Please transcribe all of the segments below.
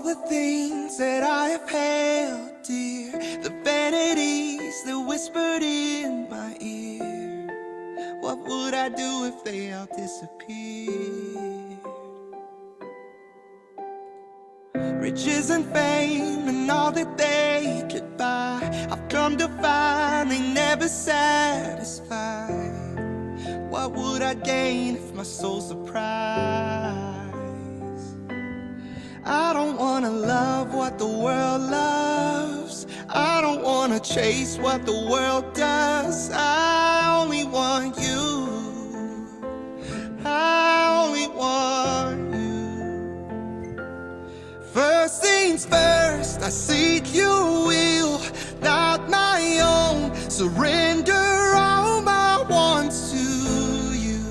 all the things that I have held dear, the vanities that whispered in my ear, what would I do if they all disappeared? Riches and fame and all that they could buy, I've come to find they never satisfy. What would I gain if my soul's a prize? I don't wanna love what the world loves, I don't wanna chase what the world does. I only want you, I only want you. First things first, I seek your will, not my own. Surrender all my wants to you.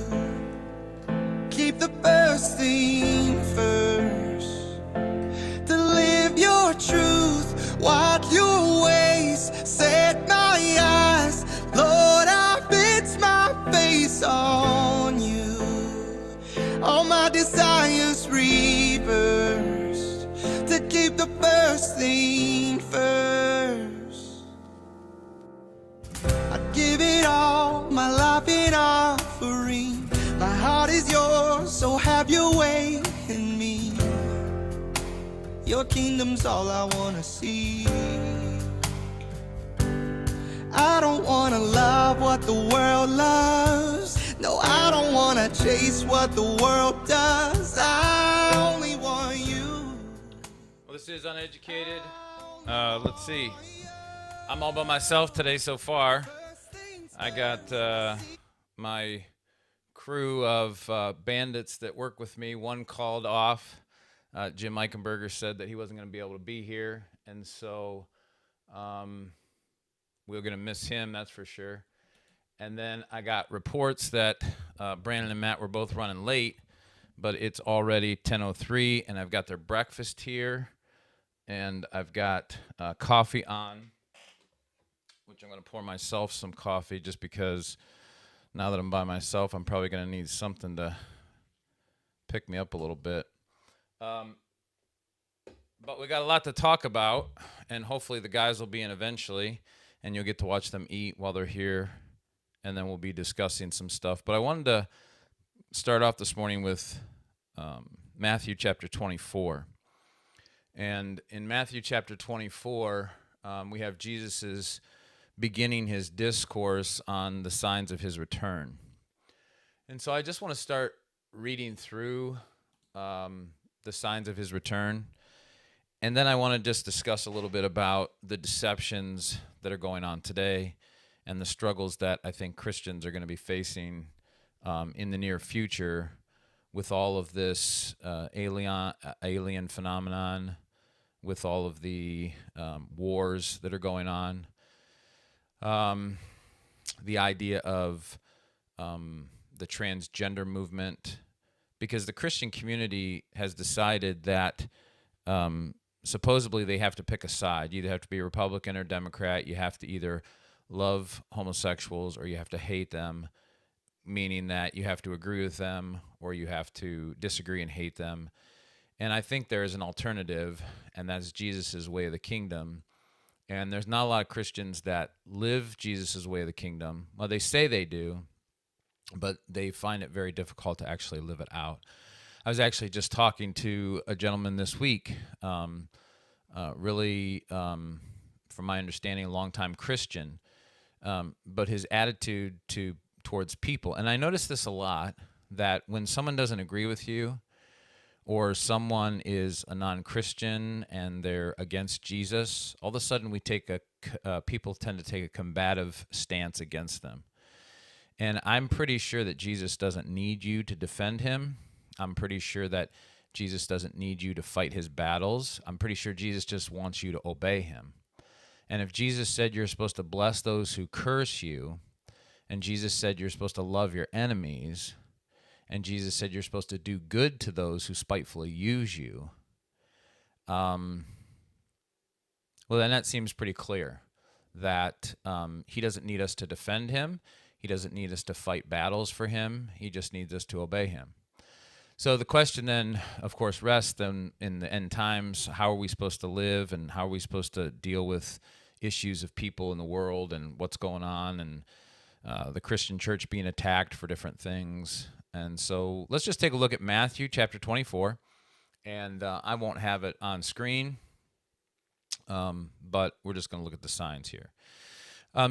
Keep the first thing first, to live your truth, walk your ways, set my eyes, Lord, I fix my face on you. All my desires reversed, to keep the first thing first. I'd give it all, my life in offering. My heart is yours, so have your way in me. Your kingdom's all I wanna see. I don't wanna love what the world loves, no, I don't wanna chase what the world does. I only want you. Well, this is Uneducated. Let's see. I'm all by myself today so far. I got my crew of bandits that work with me. One called off. Jim Eichenberger said that he wasn't going to be able to be here, and so we're going to miss him, that's for sure. And then I got reports that Brandon and Matt were both running late, but it's already 10:03, and I've got their breakfast here, and I've got coffee on, which I'm going to pour myself some coffee just because now that I'm by myself, I'm probably going to need something to pick me up a little bit. But we got a lot to talk about, and hopefully the guys will be in eventually, and you'll get to watch them eat while they're here, and then we'll be discussing some stuff. But I wanted to start off this morning with Matthew chapter 24. And in Matthew chapter 24, we have Jesus' beginning his discourse on the signs of his return. And so I just want to start reading through the signs of his return. And then I want to just discuss a little bit about the deceptions that are going on today and the struggles that I think Christians are going to be facing in the near future with all of this alien phenomenon, with all of the wars that are going on, the idea of the transgender movement, because the Christian community has decided that supposedly they have to pick a side. You either have to be a Republican or Democrat. You have to either love homosexuals or you have to hate them, meaning that you have to agree with them or you have to disagree and hate them. And I think there is an alternative, and that's Jesus' way of the kingdom. And there's not a lot of Christians that live Jesus' way of the kingdom. Well, they say they do, but they find it very difficult to actually live it out. I was actually just talking to a gentleman this week, really, from my understanding, a longtime Christian, but his attitude towards people. And I notice this a lot, that when someone doesn't agree with you, or someone is a non-Christian and they're against Jesus, all of a sudden people tend to take a combative stance against them. And I'm pretty sure that Jesus doesn't need you to defend him. I'm pretty sure that Jesus doesn't need you to fight his battles. I'm pretty sure Jesus just wants you to obey him. And if Jesus said you're supposed to bless those who curse you, and Jesus said you're supposed to love your enemies, and Jesus said you're supposed to do good to those who spitefully use you, well, then that seems pretty clear that he doesn't need us to defend him. He doesn't need us to fight battles for him. He just needs us to obey him. So the question then, of course, rests then in the end times. How are we supposed to live, and how are we supposed to deal with issues of people in the world and what's going on, and the Christian church being attacked for different things. And so let's just take a look at Matthew chapter 24. And I won't have it on screen, but we're just going to look at the signs here.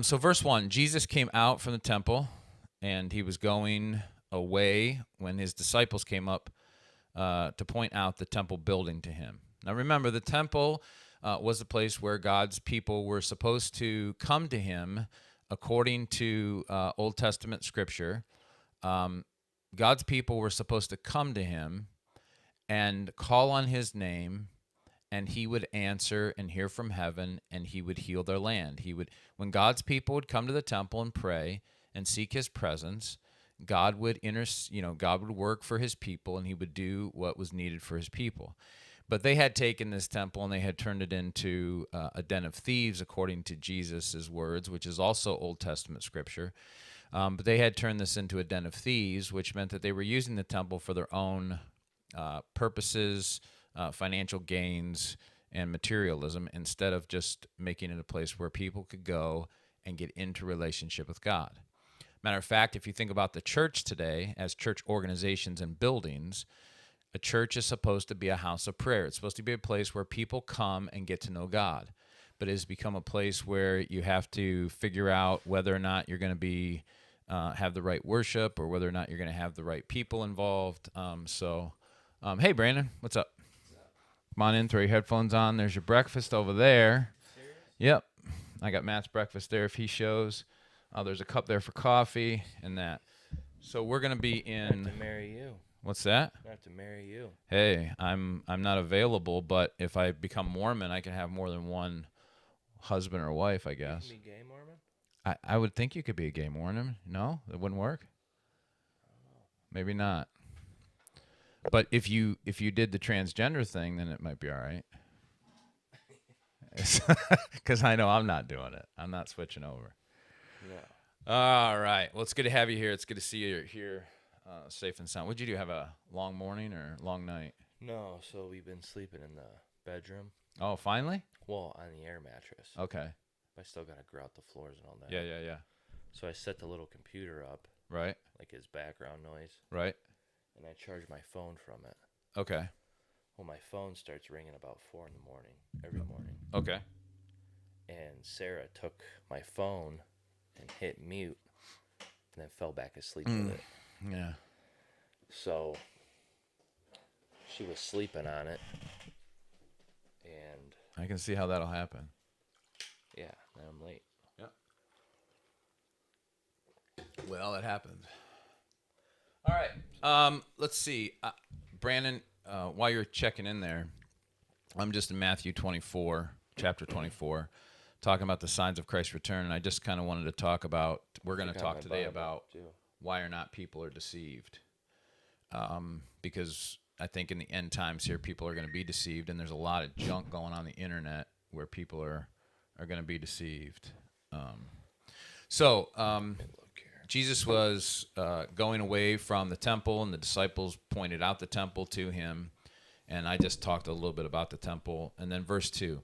So verse 1, Jesus came out from the temple, and he was going away when his disciples came up to point out the temple building to him. Now remember, the temple was the place where God's people were supposed to come to him according to Old Testament scripture. God's people were supposed to come to him and call on his name, and he would answer and hear from heaven, and he would heal their land. When God's people would come to the temple and pray and seek his presence, God would God would work for his people, and he would do what was needed for his people. But they had taken this temple and they had turned it into a den of thieves, according to Jesus' words, which is also Old Testament scripture. But they had turned this into a den of thieves, which meant that they were using the temple for their own purposes, financial gains, and materialism, instead of just making it a place where people could go and get into relationship with God. Matter of fact, if you think about the church today as church organizations and buildings, a church is supposed to be a house of prayer. It's supposed to be a place where people come and get to know God. But it has become a place where you have to figure out whether or not you're going to be have the right worship, or whether or not you're going to have the right people involved. Hey, Brandon, what's up? Come on in, throw your headphones on. There's your breakfast over there. Serious? Yep. I got Matt's breakfast there if he shows. There's a cup there for coffee and that. So we're going to be I have in... to marry you. What's that? I have to marry you. Hey, I'm not available, but if I become Mormon, I can have more than one husband or wife, I guess. You can be gay, Mormon? I would think you could be a gay Mormon. No? It wouldn't work? Maybe not. But if you did the transgender thing, then it might be all right. Because I know I'm not doing it. I'm not switching over. No. All right. Well, it's good to have you here. It's good to see you here, safe and sound. What'd you do? Have a long morning or long night? No, so we've been sleeping in the bedroom. Oh, finally? Well, on the air mattress. Okay. I still got to grout the floors and all that. Yeah. So I set the little computer up, Right. like his background noise, Right. and I charge my phone from it. Okay. Well, my phone starts ringing about 4 in the morning, every morning. Okay. And Sarah took my phone and hit mute and then fell back asleep with it. Yeah. So she was sleeping on it, and I can see how that'll happen. yeah, now I'm late. Yep. Well, it happens. All right. Let's see. Brandon, while you're checking in there, I'm just in Matthew 24, chapter 24, talking about the signs of Christ's return. And I just kind of wanted to talk about, we're going to talk today about why or not people are deceived. Because I think in the end times here, people are going to be deceived. And there's a lot of junk going on the internet where people are going to be deceived. Jesus was going away from the temple, and the disciples pointed out the temple to him. And I just talked a little bit about the temple. And then verse 2,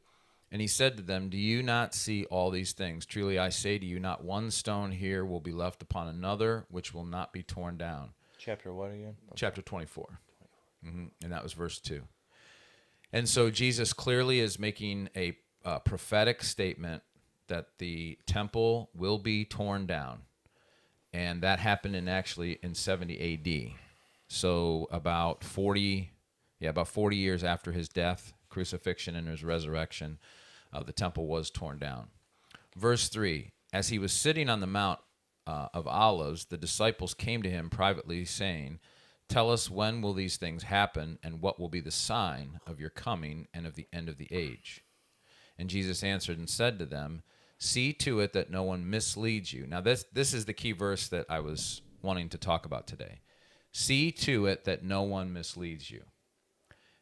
and he said to them, do you not see all these things? Truly I say to you, not one stone here will be left upon another, which will not be torn down. Chapter what again? Chapter 24. And that was verse 2. And so Jesus clearly is making a prophetic statement that the temple will be torn down. And that happened in 70 A.D. So about 40 years after his death, crucifixion, and his resurrection, the temple was torn down. Verse 3, as he was sitting on the Mount of Olives, the disciples came to him privately, saying, tell us, when will these things happen, and what will be the sign of your coming and of the end of the age? And Jesus answered and said to them, see to it that no one misleads you. Now this is the key verse that I was wanting to talk about today. See to it that no one misleads you.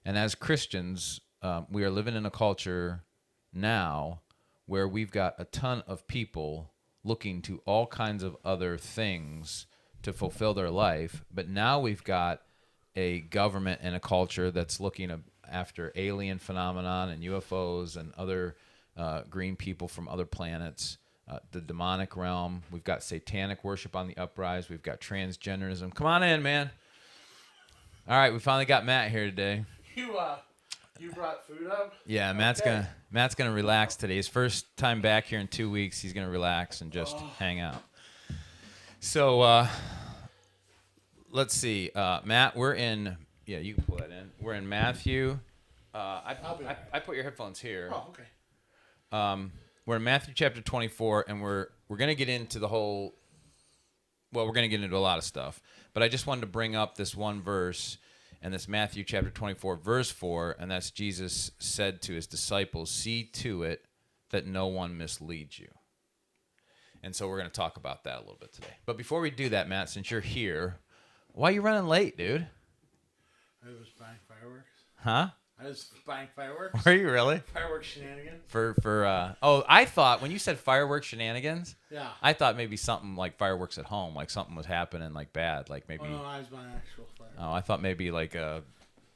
And as Christians, we are living in a culture now where we've got a ton of people looking to all kinds of other things to fulfill their life, but now we've got a government and a culture that's looking after alien phenomenon and UFOs and other green people from other planets, the demonic realm. We've got satanic worship on the uprise. We've got transgenderism. Come on in, man. All right, we finally got Matt here today. You brought food up? Yeah, Okay. Matt's gonna relax today. His first time back here in 2 weeks. He's gonna relax and just hang out. So let's see, Matt. We're in. Yeah, you can pull that in. We're in Matthew. I put your headphones here. Oh, okay. We're in Matthew chapter 24, and we're gonna get into the whole. Well, we're gonna get into a lot of stuff, but I just wanted to bring up this one verse. And this Matthew chapter 24, verse 4, and that's Jesus said to his disciples, see to it that no one misleads you. And so we're going to talk about that a little bit today. But before we do that, Matt, since you're here, why are you running late, dude? I was buying fireworks. Huh? I was buying fireworks. Were you really? Fireworks shenanigans. I thought when you said fireworks shenanigans, Yeah. I thought maybe something like fireworks at home, like something was happening like bad, like maybe. Oh, no, I was buying actual fireworks. Oh, I thought maybe like a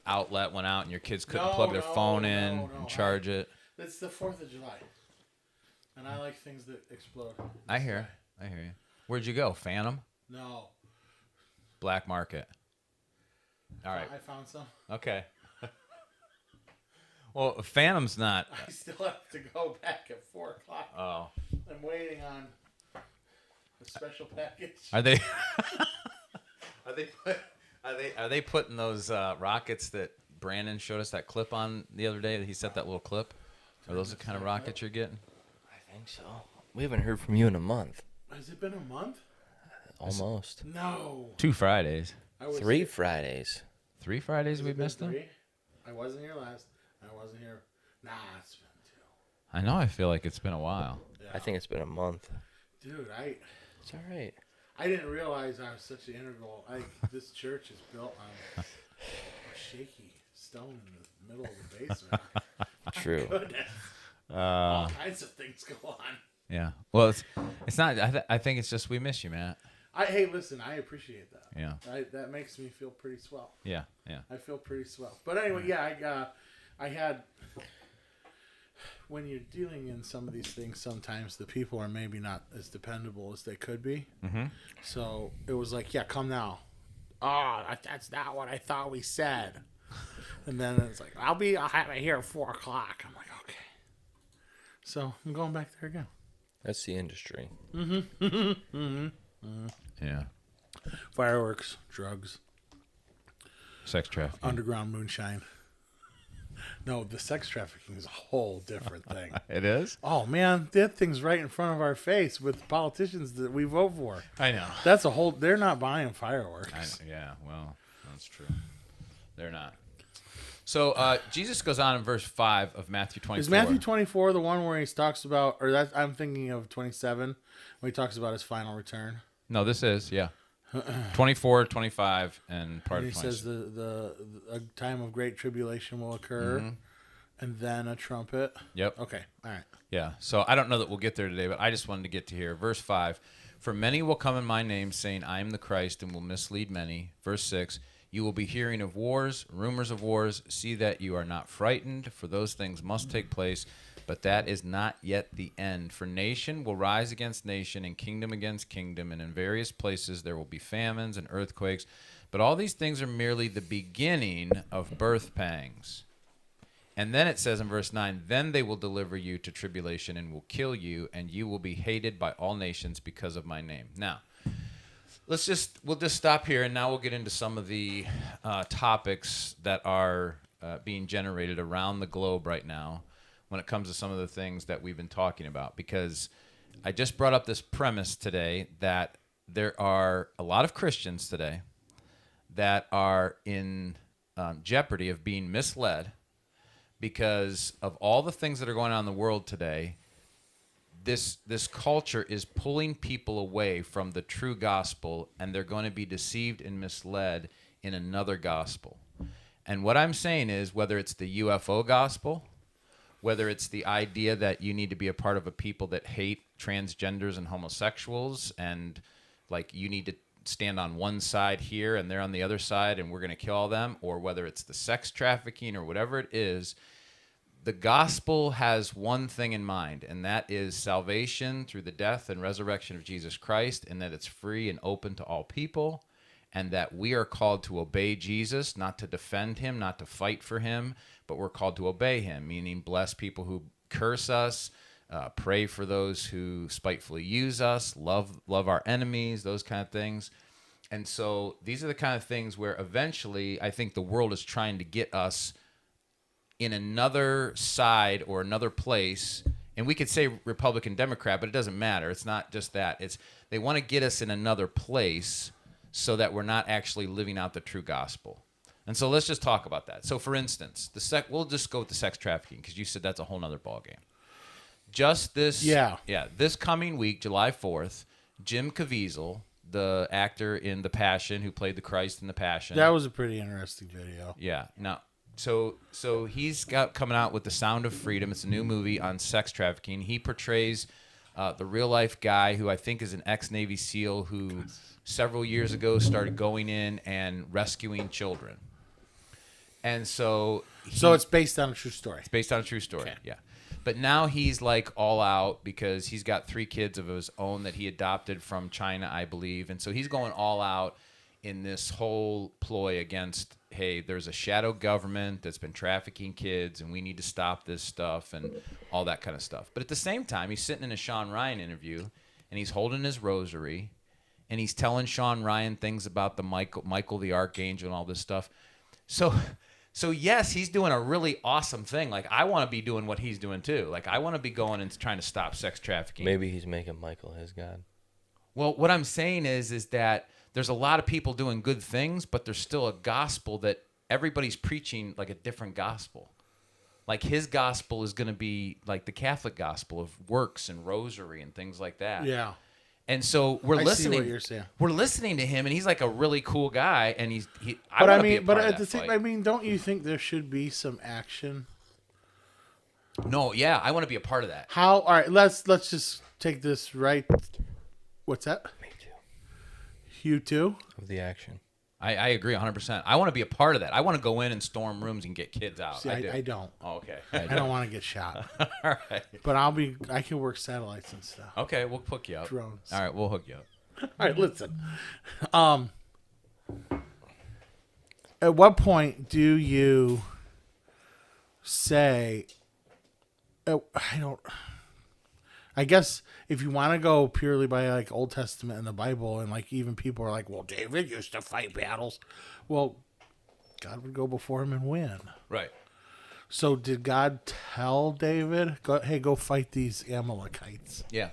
outlet went out and your kids couldn't plug their phone in and charge it. It's the 4th of July. And I like things that explode. I hear you. Where'd you go? Phantom? No. Black market. All right. I found some. Okay. Well, Phantom's not. I still have to go back at 4 o'clock. Oh. I'm waiting on a special package. Are they? Are they putting those rockets that Brandon showed us that clip on the other day? That he set that little clip. Are those the kind of rockets you're getting? I think so. We haven't heard from you in a month. Has it been a month? Almost. No. 2 Fridays. 3 Fridays. 3 Fridays we missed them. I wasn't here last. I wasn't here. Nah, it's been 2. I know. I feel like it's been a while. Yeah. I think it's been a month. Dude, It's all right. I didn't realize I was such an integral. This church is built on a shaky stone in the middle of the basement. True. Goodness. All kinds of things go on. Yeah. Well, it's not. I think it's just we miss you, Matt. Hey, listen, I appreciate that. Yeah. That makes me feel pretty swell. Yeah. I feel pretty swell. But anyway, yeah, I had. When you're dealing in some of these things, sometimes the people are maybe not as dependable as they could be. Mm-hmm. So it was like, yeah, come now. Oh, that's not what I thought we said. And then it's like, I'll have it here at 4 o'clock. I'm like, okay. So I'm going back there again. That's the industry. Yeah. Fireworks, drugs, Sex trafficking. underground moonshine. No, the sex trafficking is a whole different thing. It is. Oh man, that thing's right in front of our face with politicians that we vote for. I know. That's a whole. They're not buying fireworks. Yeah. Well, that's true. They're not. So Jesus goes on in verse 5 of Matthew 24. Is Matthew 24 the one where he talks about, or that I'm thinking of 27 when he talks about his final return? No, this is 24, 25, and part And of he 26. says the a time of great tribulation will occur, and then a trumpet. Yep. Okay. All right. Yeah. So I don't know that we'll get there today, but I just wanted to get to here. Verse 5. For many will come in my name, saying, I am the Christ, and will mislead many. Verse 6. You will be hearing of wars, rumors of wars. See that you are not frightened, for those things must take place, but that is not yet the end. For nation will rise against nation, and kingdom against kingdom, and in various places there will be famines and earthquakes. But all these things are merely the beginning of birth pangs. And then it says in verse 9, then they will deliver you to tribulation and will kill you, and you will be hated by all nations because of my name. Now, we'll just stop here, and now we'll get into some of the topics that are being generated around the globe right now when it comes to some of the things that we've been talking about. Because I just brought up this premise today that there are a lot of Christians today that are in jeopardy of being misled because of all the things that are going on in the world today. This culture is pulling people away from the true gospel, and they're going to be deceived and misled in another gospel. And what I'm saying is, whether it's the UFO gospel, whether it's the idea that you need to be a part of a people that hate transgenders and homosexuals, and like you need to stand on one side here and they're on the other side and we're going to kill all them, or whether it's the sex trafficking or whatever it is, the gospel has one thing in mind, and that is salvation through the death and resurrection of Jesus Christ, and that it's free and open to all people, and that we are called to obey Jesus, not to defend him, not to fight for him, but we're called to obey him, meaning bless people who curse us, pray for those who spitefully use us, love our enemies, those kind of things. And so these are the kind of things where eventually I think the world is trying to get us in another side or another place. And we could say Republican, Democrat, but it doesn't matter. It's not just that. It's they want to get us in another place so that we're not actually living out the true gospel. And so let's just talk about that. So for instance, we'll just go with the sex trafficking, because you said that's a whole nother ballgame. Just this, this coming week, July 4th, Jim Caviezel, the actor in The Passion, who played the Christ in The Passion. That was a pretty interesting video. Yeah. Now, so he's got coming out with The Sound of Freedom. It's a new movie on sex trafficking. He portrays the real life guy who I think is an ex-Navy SEAL who several years ago started going in and rescuing children. And so it's based on a true story. It's based on a true story. Okay. Yeah. But now he's like all out because he's got 3 kids of his own that he adopted from China, I believe. And so he's going all out in this whole ploy against, hey, there's a shadow government that's been trafficking kids and we need to stop this stuff and all that kind of stuff. But at the same time, he's sitting in a Sean Ryan interview and he's holding his rosary and he's telling Sean Ryan things about the Michael the Archangel and all this stuff. So yes, he's doing a really awesome thing. Like, I want to be doing what he's doing too. Like, I want to be going and trying to stop sex trafficking. Maybe he's making Michael his God. Well, what I'm saying is that there's a lot of people doing good things, but there's still a gospel that everybody's preaching, like a different gospel. Like, his gospel is going to be like the Catholic gospel of works and rosary and things like that. Yeah. And so we're listening. See what you're saying. We're listening to him, and he's like a really cool guy. And Don't you think there should be some action? No, yeah, I want to be a part of that. How? All right, let's just take this right. What's that? Me too. You too? Of the action. I agree 100%. I want to be a part of that. I want to go in and storm rooms and get kids out. See, I don't. Oh, okay. I don't want to get shot. All right. But I can work satellites and stuff. Okay, we'll hook you up. Drones. All right, we'll hook you up. All right, listen. At what point do you say, I guess if you want to go purely by like Old Testament and the Bible, and like even people are like, well, David used to fight battles. Well, God would go before him and win. Right. So did God tell David, go fight these Amalekites? Yeah.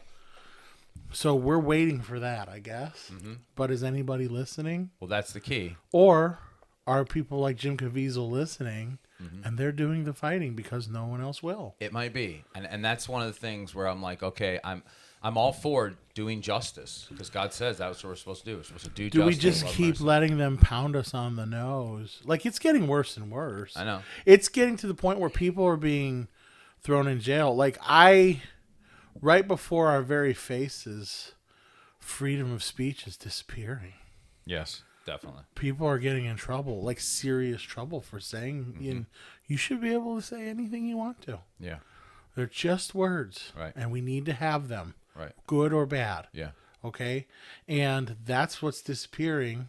So we're waiting for that, I guess. Mm-hmm. But is anybody listening? Well, that's the key. Or are people like Jim Caviezel listening, and they're doing the fighting because no one else will? It might be, and that's one of the things where I'm like, okay, I'm all for doing justice because God says that's what we're supposed to do. We're supposed to do justice. Do we just love keep mercy. letting them pound us on the nose? Like, it's getting worse and worse. I know. It's getting to the point where people are being thrown in jail. Like, right before our very faces, freedom of speech is disappearing. Yes, definitely. People are getting in trouble, like serious trouble, for saying you should be able to say anything you want to. Yeah. They're just words. Right. And we need to have them. Right. Good or bad. Yeah. Okay? And that's what's disappearing.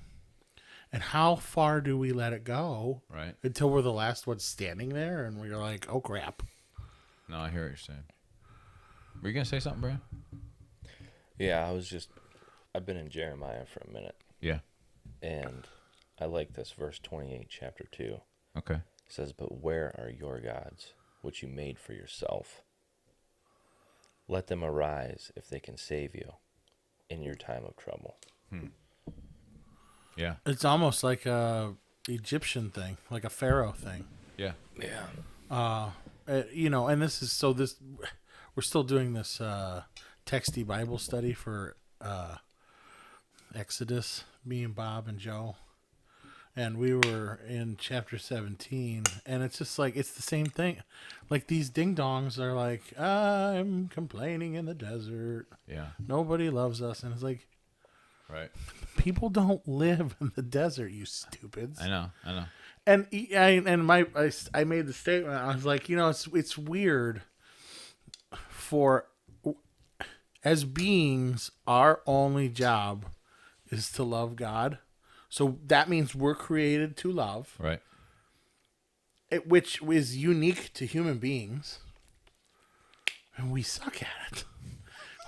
And how far do we let it go? Right. Until we're the last ones standing there and we're like, oh, crap. No, I hear what you're saying. Were you going to say something, Brian? Yeah, I've been in Jeremiah for a minute. Yeah. And I like this verse 28, chapter 2. Okay. It says, but where are your gods, which you made for yourself? Let them arise if they can save you in your time of trouble. Yeah. It's almost like a Egyptian thing, like a Pharaoh thing. Yeah. Yeah. And we're still doing this texty Bible study for Exodus, me and Bob and Joe. And we were in chapter 17, and it's just like, it's the same thing. Like, these ding-dongs are like, I'm complaining in the desert. Yeah. Nobody loves us. And it's like, Right. People don't live in the desert, you stupids. I know. And I made the statement. I was like, it's weird for as beings, our only job is to love God. So that means we're created to love, Right. which is unique to human beings, and we suck at it.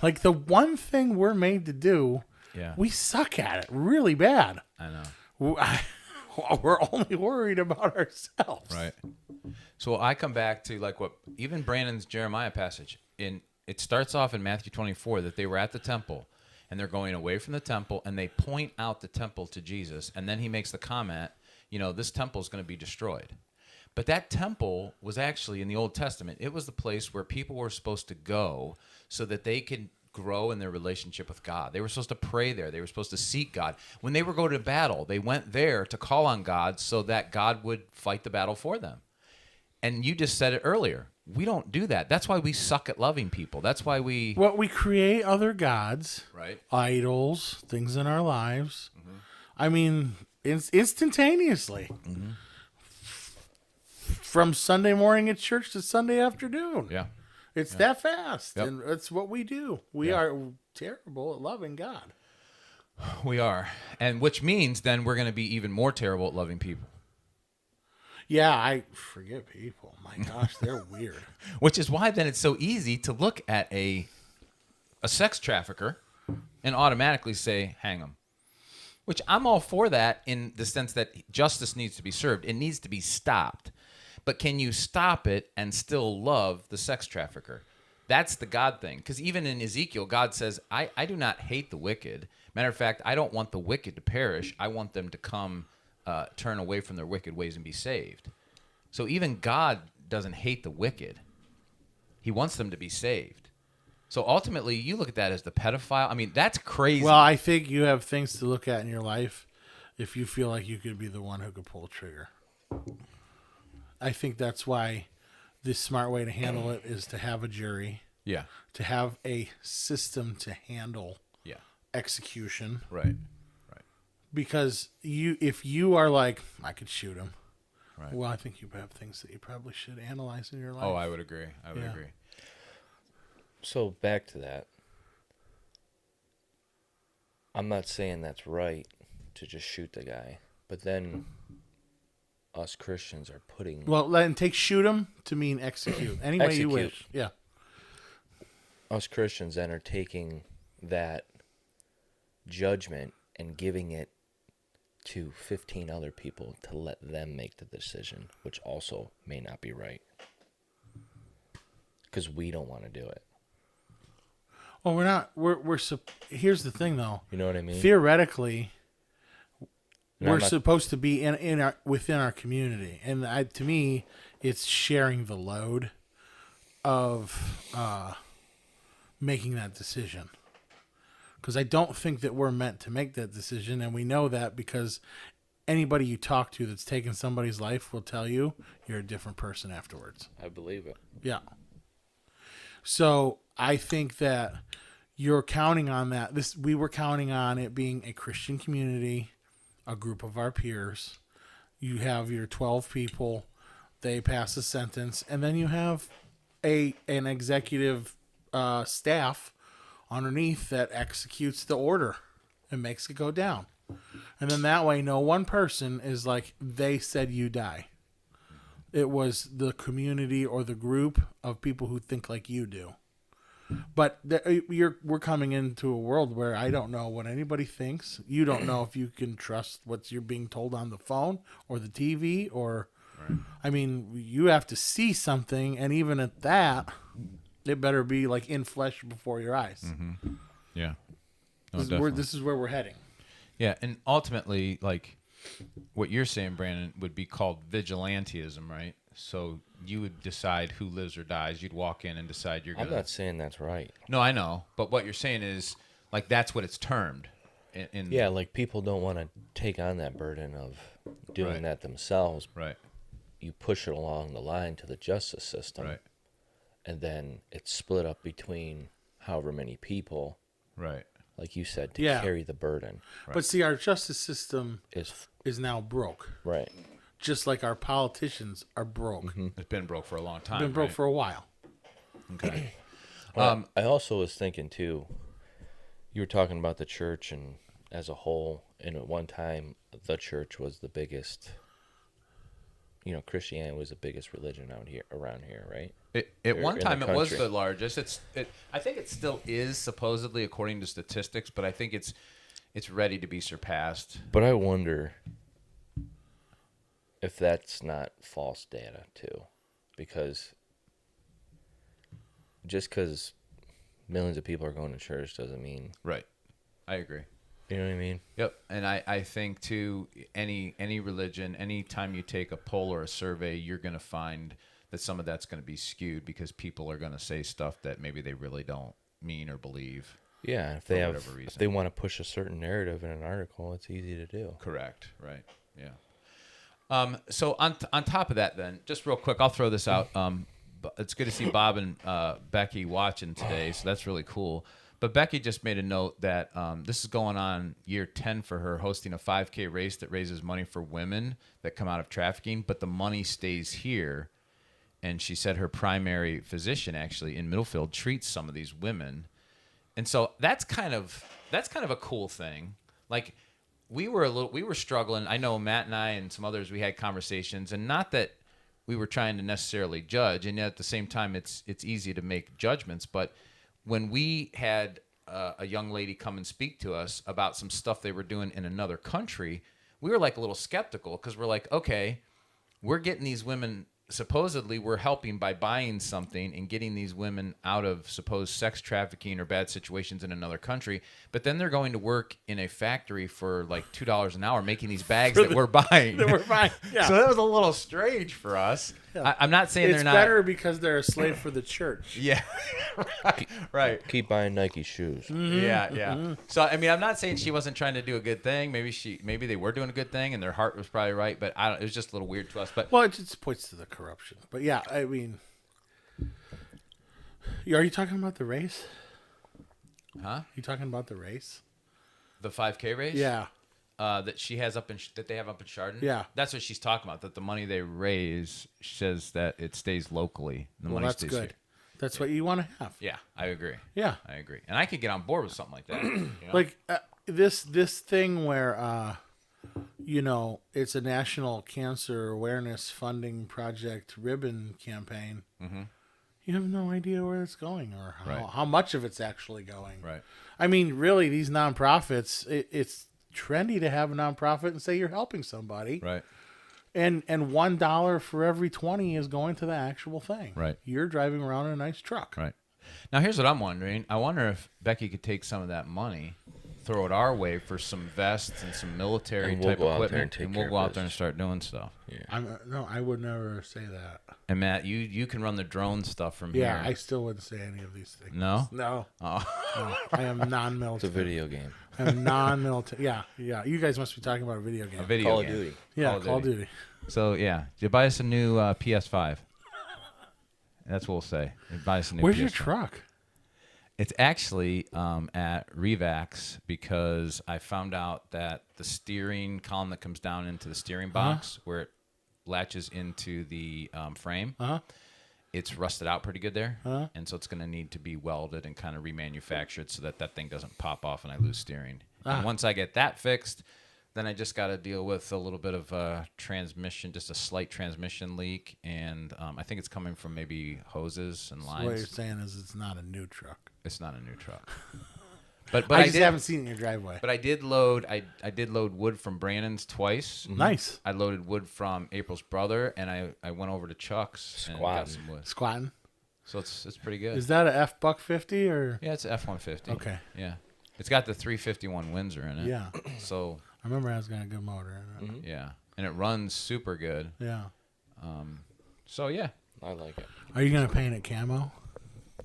Like the one thing we're made to do, Yeah. we suck at it really bad. I know. We're only worried about ourselves. Right. So I come back to like what even Brandon's Jeremiah passage it starts off in Matthew 24 that they were at the temple and they're going away from the temple and they point out the temple to Jesus. And then he makes the comment, this temple is going to be destroyed. But that temple was actually in the Old Testament. It was the place where people were supposed to go so that they could grow in their relationship with God. They were supposed to pray there. They were supposed to seek God. When they were going to battle, they went there to call on God so that God would fight the battle for them. And you just said it earlier. We don't do that. That's why we suck at loving people. That's why we create other gods, right, idols, things in our lives. Mm-hmm. I mean, instantaneously. Mm-hmm. From Sunday morning at church to Sunday afternoon. Yeah. It's that fast. Yep. And that's what we do. We are terrible at loving God. We are. And which means then we're going to be even more terrible at loving people. Yeah, I forget people. My gosh, they're weird. Which is why then it's so easy to look at a sex trafficker and automatically say, hang him. Which I'm all for that in the sense that justice needs to be served. It needs to be stopped. But can you stop it and still love the sex trafficker? That's the God thing. Because even in Ezekiel, God says, I do not hate the wicked. Matter of fact, I don't want the wicked to perish. I want them to come turn away from their wicked ways and be saved. So even God doesn't hate the wicked. He wants them to be saved. So ultimately, you look at that as the pedophile. I mean, that's crazy. Well, I think you have things to look at in your life if you feel like you could be the one who could pull the trigger. I think that's why the smart way to handle it is to have a jury. Yeah. To have a system to handle execution. Right. Because if you are like, I could shoot him. Right. Well, I think you have things that you probably should analyze in your life. Oh, I would agree. I would agree. So back to that. I'm not saying that's right to just shoot the guy, but then us Christians are putting... Well, then take shoot him to mean execute. Any way you wish. Yeah. Us Christians then are taking that judgment and giving it to 15 other people to let them make the decision, which also may not be right. Because we don't want to do it. Well, we're not. Here's the thing, though. You know what I mean? Theoretically, No, we're supposed to be within our community, and to me, it's sharing the load of making that decision. Because I don't think that we're meant to make that decision, and we know that because anybody you talk to that's taken somebody's life will tell you you're a different person afterwards. I believe it. Yeah. So I think that you're counting on that. We were counting on it being a Christian community, a group of our peers. You have your 12 people, they pass a sentence, and then you have an executive staff underneath that executes the order and makes it go down. And then that way, no one person is like, they said you die. It was the community or the group of people who think like you do. But we're coming into a world where I don't know what anybody thinks. You don't know if you can trust what you're being told on the phone or the TV or, right. I mean, you have to see something, and even at that, it better be like in flesh before your eyes. Mm-hmm. Yeah. No, this is where we're heading. Yeah, and ultimately, like what you're saying, Brandon, would be called vigilantism, right? So you would decide who lives or dies. You'd walk in and decide you're going to... I'm not saying that's right. No, I know. But what you're saying is, like, that's what it's termed. Yeah, like people don't want to take on that burden of doing that themselves. Right. You push it along the line to the justice system. Right. And then it's split up between however many people. Right. like you said, to Yeah. carry the burden. But see, our justice system Is is now broke. right. Just like our politicians are broke. It's been broke for a long time. Been broke right? for a while. Okay. I also was thinking too. You were talking about the church and as a whole, and at one time, the church was the biggest. You know, Christianity was the biggest religion out here, around here, right? At Or one in time, the it was country. the largest. I think it still is, supposedly, according to statistics, but I think it's ready to be surpassed. But I wonder if that's not false data too, because just because millions of people are going to church doesn't mean, Right. I agree. you know what I mean? Yep. And I think, too, any religion, anytime you take a poll or a survey, you're going to find that some of that's going to be skewed because people are going to say stuff that maybe they really don't mean or believe. Yeah, if For they whatever reason. if they want to push a certain narrative in an article, it's easy to do. Correct. Right. Yeah. So on top of that, then, just real quick, I'll throw this out. It's good to see Bob and Becky watching today, so that's really cool. But Becky just made a note that this is going on year 10 for her, hosting a 5K race that raises money for women that come out of trafficking, but the money stays here. And she said her primary physician, actually, in Middlefield, treats some of these women. And so that's kind of a cool thing. Like, we were struggling. I know Matt and I and some others, we had conversations, and not that we were trying to necessarily judge, and yet at the same time, it's easy to make judgments. But when we had a young lady come and speak to us about some stuff they were doing in another country, we were like a little skeptical because we're like, okay, we're getting these women. Supposedly, we're helping by buying something and getting these women out of supposed sex trafficking or bad situations in another country. But then they're going to work in a factory for like $2 an hour making these bags that we're buying. That we're buying, yeah. So that was a little strange for us. Yeah. I'm not saying It's they're not. better because they're a slave for the church. Yeah. right. Keep buying Nike shoes. Yeah, yeah. So I mean, I'm not saying she wasn't trying to do a good thing. Maybe they were doing a good thing, and their heart was probably right. But it was just a little weird to us. But Well, it just points to the corruption. But yeah, I mean, are you talking about the race? huh? You talking about the race? The 5K race? Yeah. That she has that they have up in Chardon. Yeah. That's what she's talking about. That the money they raise says that it stays locally. The Well, money that's stays good. here. That's what you want to have. Yeah, I agree. Yeah. I agree, and I could get on board with something like that. You know? Like this thing where it's a national cancer awareness funding project ribbon campaign. Mm-hmm. You have no idea where it's going or Right. how much of it's actually going. Right. I mean, really, these nonprofits, it's trendy to have a nonprofit and say you're helping somebody. Right. And $1 for every 20 is going to the actual thing. Right. You're driving around in a nice truck. Right. Now, here's what I'm wondering. I wonder if Becky could take some of that money, throw it our way for some vests and some military And we'll type go out there equipment, and take and we'll care go of out there and start doing stuff. No, I would never say that. And Matt, you can run the drone stuff from Yeah, here. I still wouldn't say any of these things. No? No. Oh. No, I am It's a non-military. video game. I'm non-military. Yeah. You guys must be talking about a video game. A video Call of game. Duty. Yeah, Call of Duty. So, yeah. You buy us a new PS5. That's what we'll say. You buy us a new Where's PS5. your truck? It's actually at Revax because I found out that the steering column that comes down into the steering box where it latches into the frame, it's rusted out pretty good there. And so it's going to need to be welded and kind of remanufactured so that thing doesn't pop off and I lose steering. And once I get that fixed, then I just got to deal with a little bit of transmission, just a slight transmission leak. And I think it's coming from maybe hoses and So what you're lines. saying is it's not a new truck. It's not a new truck. But I I just did, haven't seen it in your driveway. But I did load. I did load wood from Brandon's twice. Nice. I loaded wood from April's brother, and I went over to Chuck's and got Squatting. some wood. Squatting. So it's pretty good. Is that a F buck 50 or? Yeah, it's an F-150. Okay. Yeah, it's got the 351 Windsor in it. Yeah. So I remember it has got a good motor in it. yeah, and it runs super good. Yeah. So yeah. I like it. Are you gonna paint it camo?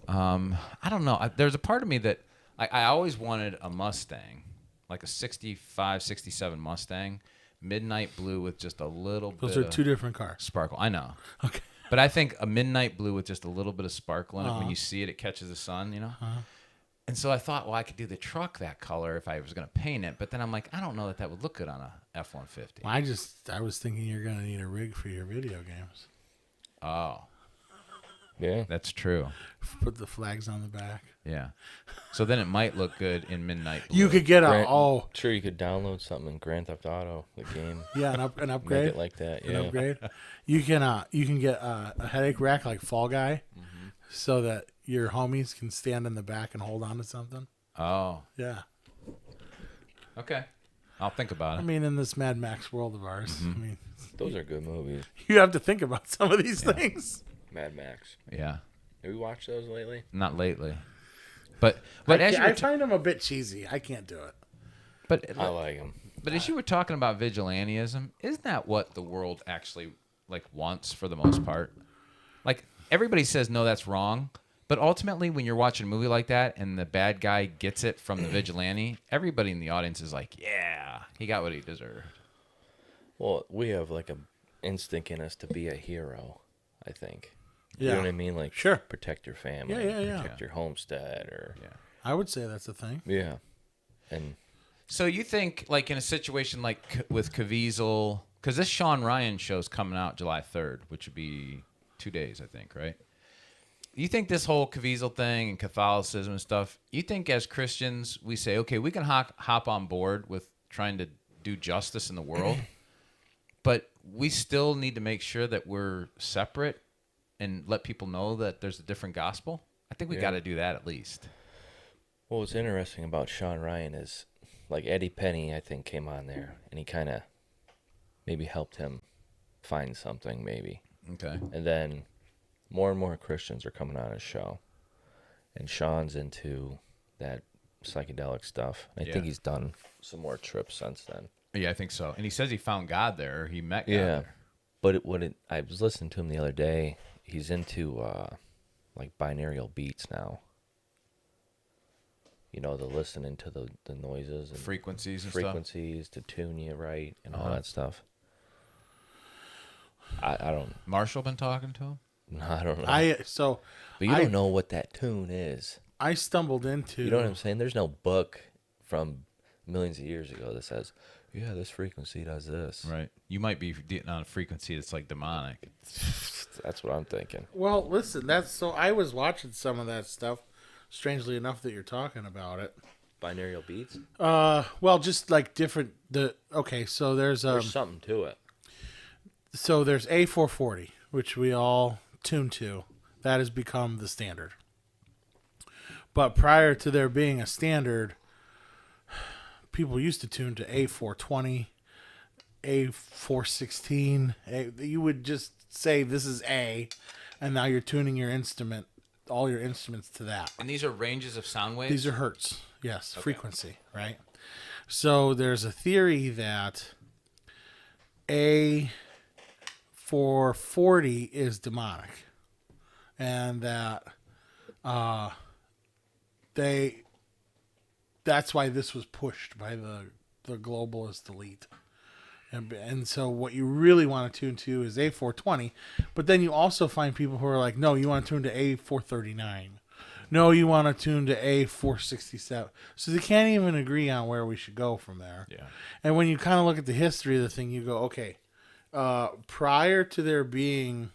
I don't know. There's a part of me that I always wanted a Mustang, like a 65, 67 Mustang, midnight blue with just a little Those bit are of two different cars. sparkle. I know. Okay. But I think a midnight blue with just a little bit of sparkle in it, when you see it, it catches the sun, you know? And so I thought, well, I could do the truck that color if I was going to paint it. But then I'm like, I don't know that would look good on a F-150. I was thinking you're going to need a rig for your video games. Oh, Yeah. that's true. Put the flags on the back. Yeah. So then it might look good in midnight blue. You could get Sure, you could download something in Grand Theft Auto, the game. an Make upgrade. it like that. An Yeah. upgrade. You can get a headache rack like Fall Guy, so that your homies can stand in the back and hold on to something. Oh, Yeah. okay. I'll think about it. I mean, in this Mad Max world of ours, Mm-hmm. I mean, Those are good movies. you have to think about some of these things. Mad Max. Yeah. Have we watched those lately? Not lately. But I, as you were I find them a bit cheesy. I can't do it. but I like them. But as you were talking about vigilantism, isn't that what the world actually like wants for the most part? Like everybody says no, that's wrong. But ultimately, when you're watching a movie like that and the bad guy gets it from the vigilante, everybody in the audience is like, "Yeah, he got what he deserved." Well, we have like a instinct in us to be a hero, I think. Yeah. You know what I mean? Like, Sure. protect your family. Yeah. Protect your homestead or... Yeah. I would say that's a thing. Yeah. And So you think, like in a situation like with Caviezel, because this Sean Ryan show's coming out July 3rd, which would be 2 days, I think, right? You think this whole Caviezel thing and Catholicism and stuff, you think as Christians we say, okay, we can hop on board with trying to do justice in the world, but we still need to make sure that we're separate and let people know that there's a different gospel? I think we got to do that at least. well, what's interesting about Sean Ryan is, like, Eddie Penny, I think, came on there, and he kind of maybe helped him find something, maybe. Okay. And then more and more Christians are coming on his show. And Sean's into that psychedelic stuff. I think he's done some more trips since then. Yeah, I think so. And he says he found God there. He met God Yeah. there. But I was listening to him the other day. He's into like binaural beats now. You know, the listening to the noises and Frequencies and frequencies to tune you right and all Uh-huh. that stuff. I don't stuff. Marshall been talking to him? I don't know. But but you don't know what that tune is. I stumbled into. You know what I'm saying? There's no book from millions of years ago that says, yeah, this frequency does this. Right. You might be getting on a frequency that's like demonic. That's what I'm thinking. Well, listen, I was watching some of that stuff. Strangely enough, that you're talking about it. Binaural beats? Well, just like different. So there's There's something to it. So there's A440, which we all tune to. That has become the standard. But prior to there being a standard, people used to tune to A420, A416. You would just say this is A, and now you're tuning your instrument, all your instruments to that. And these are ranges of sound waves? These are hertz, yes, frequency, right? So there's a theory that A440 is demonic, and that that's why this was pushed by the globalist elite. And so what you really want to tune to is A420, but then you also find people who are like, no, you want to tune to A439. No, you want to tune to A467. So they can't even agree on where we should go from there. Yeah. And when you kind of look at the history of the thing, you go, okay, prior to there being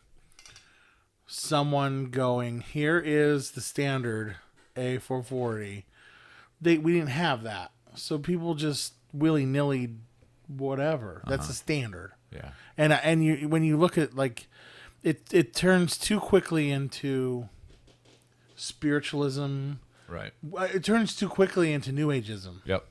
someone going, here is the standard A440, we didn't have that. So people just willy-nilly whatever. That's the standard. Yeah. And when you look at, like, it turns too quickly into spiritualism. Right. It turns too quickly into New Ageism. Yep.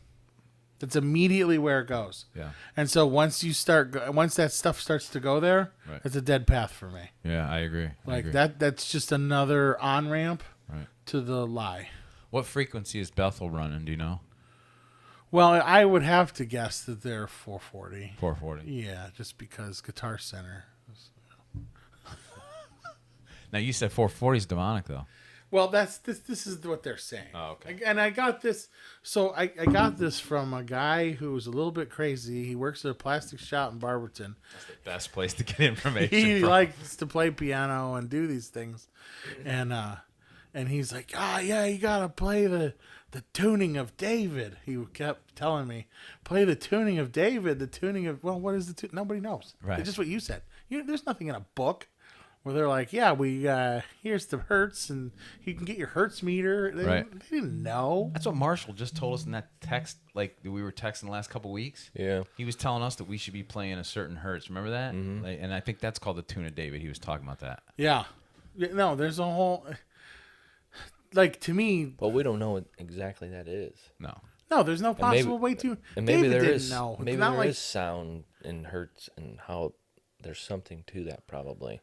That's immediately where it goes. Yeah. And so once that stuff starts to go there, Right. it's a dead path for me. Yeah, I agree. That's just another on-ramp Right. to the lie. What frequency is Bethel running? Do you know? Well, I would have to guess that they're 440. 440. Yeah, just because Guitar Center. Now you said 440 is demonic though. Well, this is what they're saying. Oh, okay. And I got this. So I got this from a guy who was a little bit crazy. He works at a plastic shop in Barberton. That's the best place to get information He from. likes to play piano and do these things, and And he's like, yeah, you gotta play the tuning of David. He kept telling me, play the tuning of David, the tuning of, well, what is the tune? Nobody knows. Right. It's just what you said. There's nothing in a book where they're like, yeah, here's the hertz, and you can get your hertz meter. They didn't know. That's what Marshall just told us in that text, like we were texting the last couple weeks. Yeah. He was telling us that we should be playing a certain hertz. Remember that? Like, and I think that's called the tune of David. He was talking about that. Yeah. No, there's a whole, like, to me. But we don't know what exactly that is. No, there's no possible way to. And maybe David there didn't is. know. It's Maybe not there like, is sound and hertz and how there's something to that probably.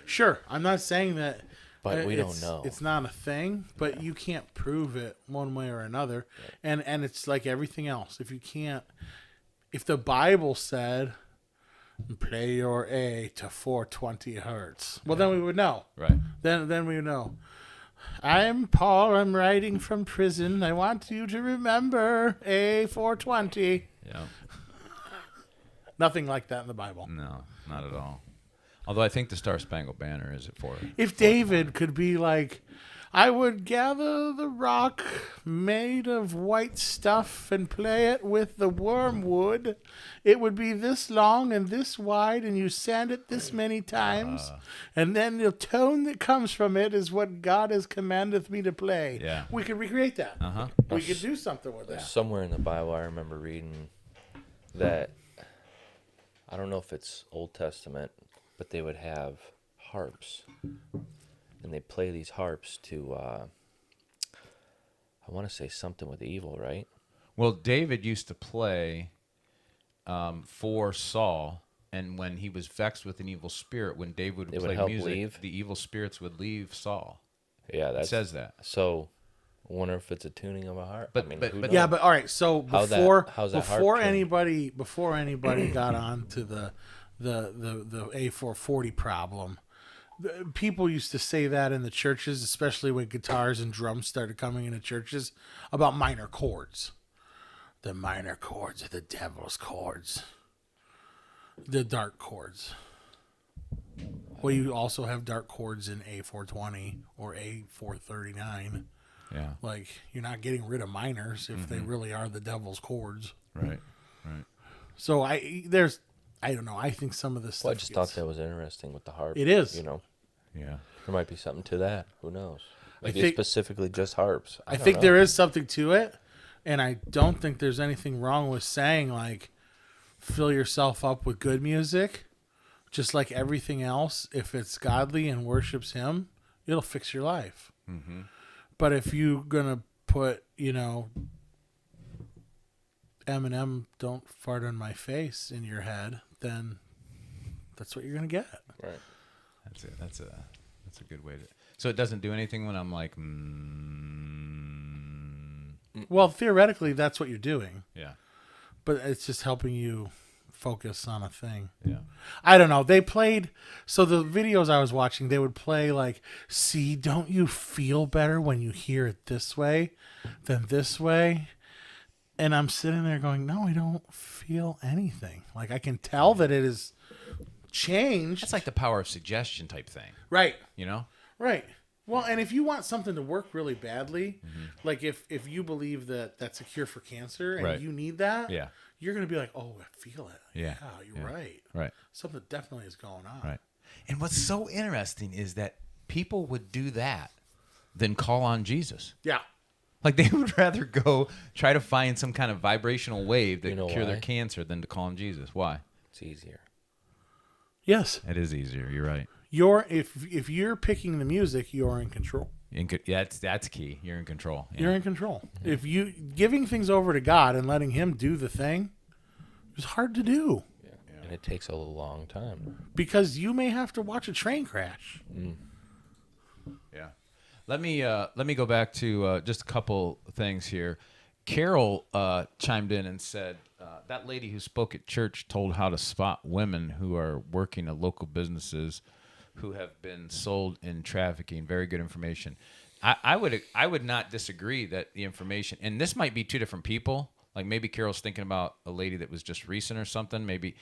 Sure, I'm not saying that. But we don't know. It's not a thing, but you can't prove it one way or another. Right. And it's like everything else. If the Bible said, play your A to 420 hertz, well, then we would know. Right. Then we would know. I'm Paul. I'm writing from prison. I want you to remember A 420. Yeah. Nothing like that in the Bible. No, not at all. Although I think the Star Spangled Banner is at 4. If David could be like, I would gather the rock made of white stuff and play it with the wormwood. It would be this long and this wide, and you sand it this many times. And then the tone that comes from it is what God has commanded me to play. Yeah. We could recreate that. Uh-huh. We could do something with that. Somewhere in the Bible, I remember reading that, I don't know if it's Old Testament, but they would have harps. And they play these harps to, I want to say something with evil, right? Well, David used to play for Saul, and when he was vexed with an evil spirit, when David would play music, the evil spirits would leave Saul. Yeah, that says that. So, I wonder if it's a tuning of a harp. But, I mean, but yeah, but all right. So how's that before anybody got on to the A440 problem, people used to say that in the churches, especially when guitars and drums started coming into churches, about minor chords. The minor chords are the devil's chords. The dark chords. Well, you also have dark chords in A420 or A439. Yeah. Like, you're not getting rid of minors if they really are the devil's chords. Right. So I don't know. I think some of this stuff. Well, I just thought that was interesting with the harp. It is. You know, Yeah. there might be something to that. Who knows? Maybe think- it's specifically just harps. I think there is something to it, and I don't think there's anything wrong with saying, like, fill yourself up with good music, just like everything else. If it's godly and worships Him, it'll fix your life. Mm-hmm. But if you're gonna put, Eminem, "Don't Fart on My Face" in your head, then that's what you're gonna get. Right. That's it. That's a good way to. So it doesn't do anything when I'm like, Well, theoretically, that's what you're doing, yeah, but it's just helping you focus on a thing. yeah. I don't know. They played, so the videos I was watching, they would play like, see, don't you feel better when you hear it this way than this way? And I'm sitting there going, no, I don't feel anything. Like, I can tell that it is changed. It's like the power of suggestion type thing, Right. you know? Right. Well, and if you want something to work really badly, like if you believe that that's a cure for cancer and Right. you need that, Yeah. you're going to be like, oh, I feel it. Yeah. You're right. Right. Something definitely is going on. Right. And what's so interesting is that people would do that than call on Jesus. Yeah. Like they would rather go try to find some kind of vibrational wave that You know cure their why? cancer than to call on Jesus. Why? It's easier. Yes. It is easier. You're right. If you're picking the music, you're in control. That's key. You're in control. Yeah. You're in control. If you giving things over to God and letting Him do the thing is hard to do Yeah. And it takes a long time. because you may have to watch a train crash. Yeah. Let me go back to just a couple things here. Carol chimed in and said that lady who spoke at church told how to spot women who are working at local businesses who have been sold in trafficking. Very good information. I would not disagree that the information, and this might be two different people. Like maybe Carol's thinking about a lady that was just recent or something. Maybe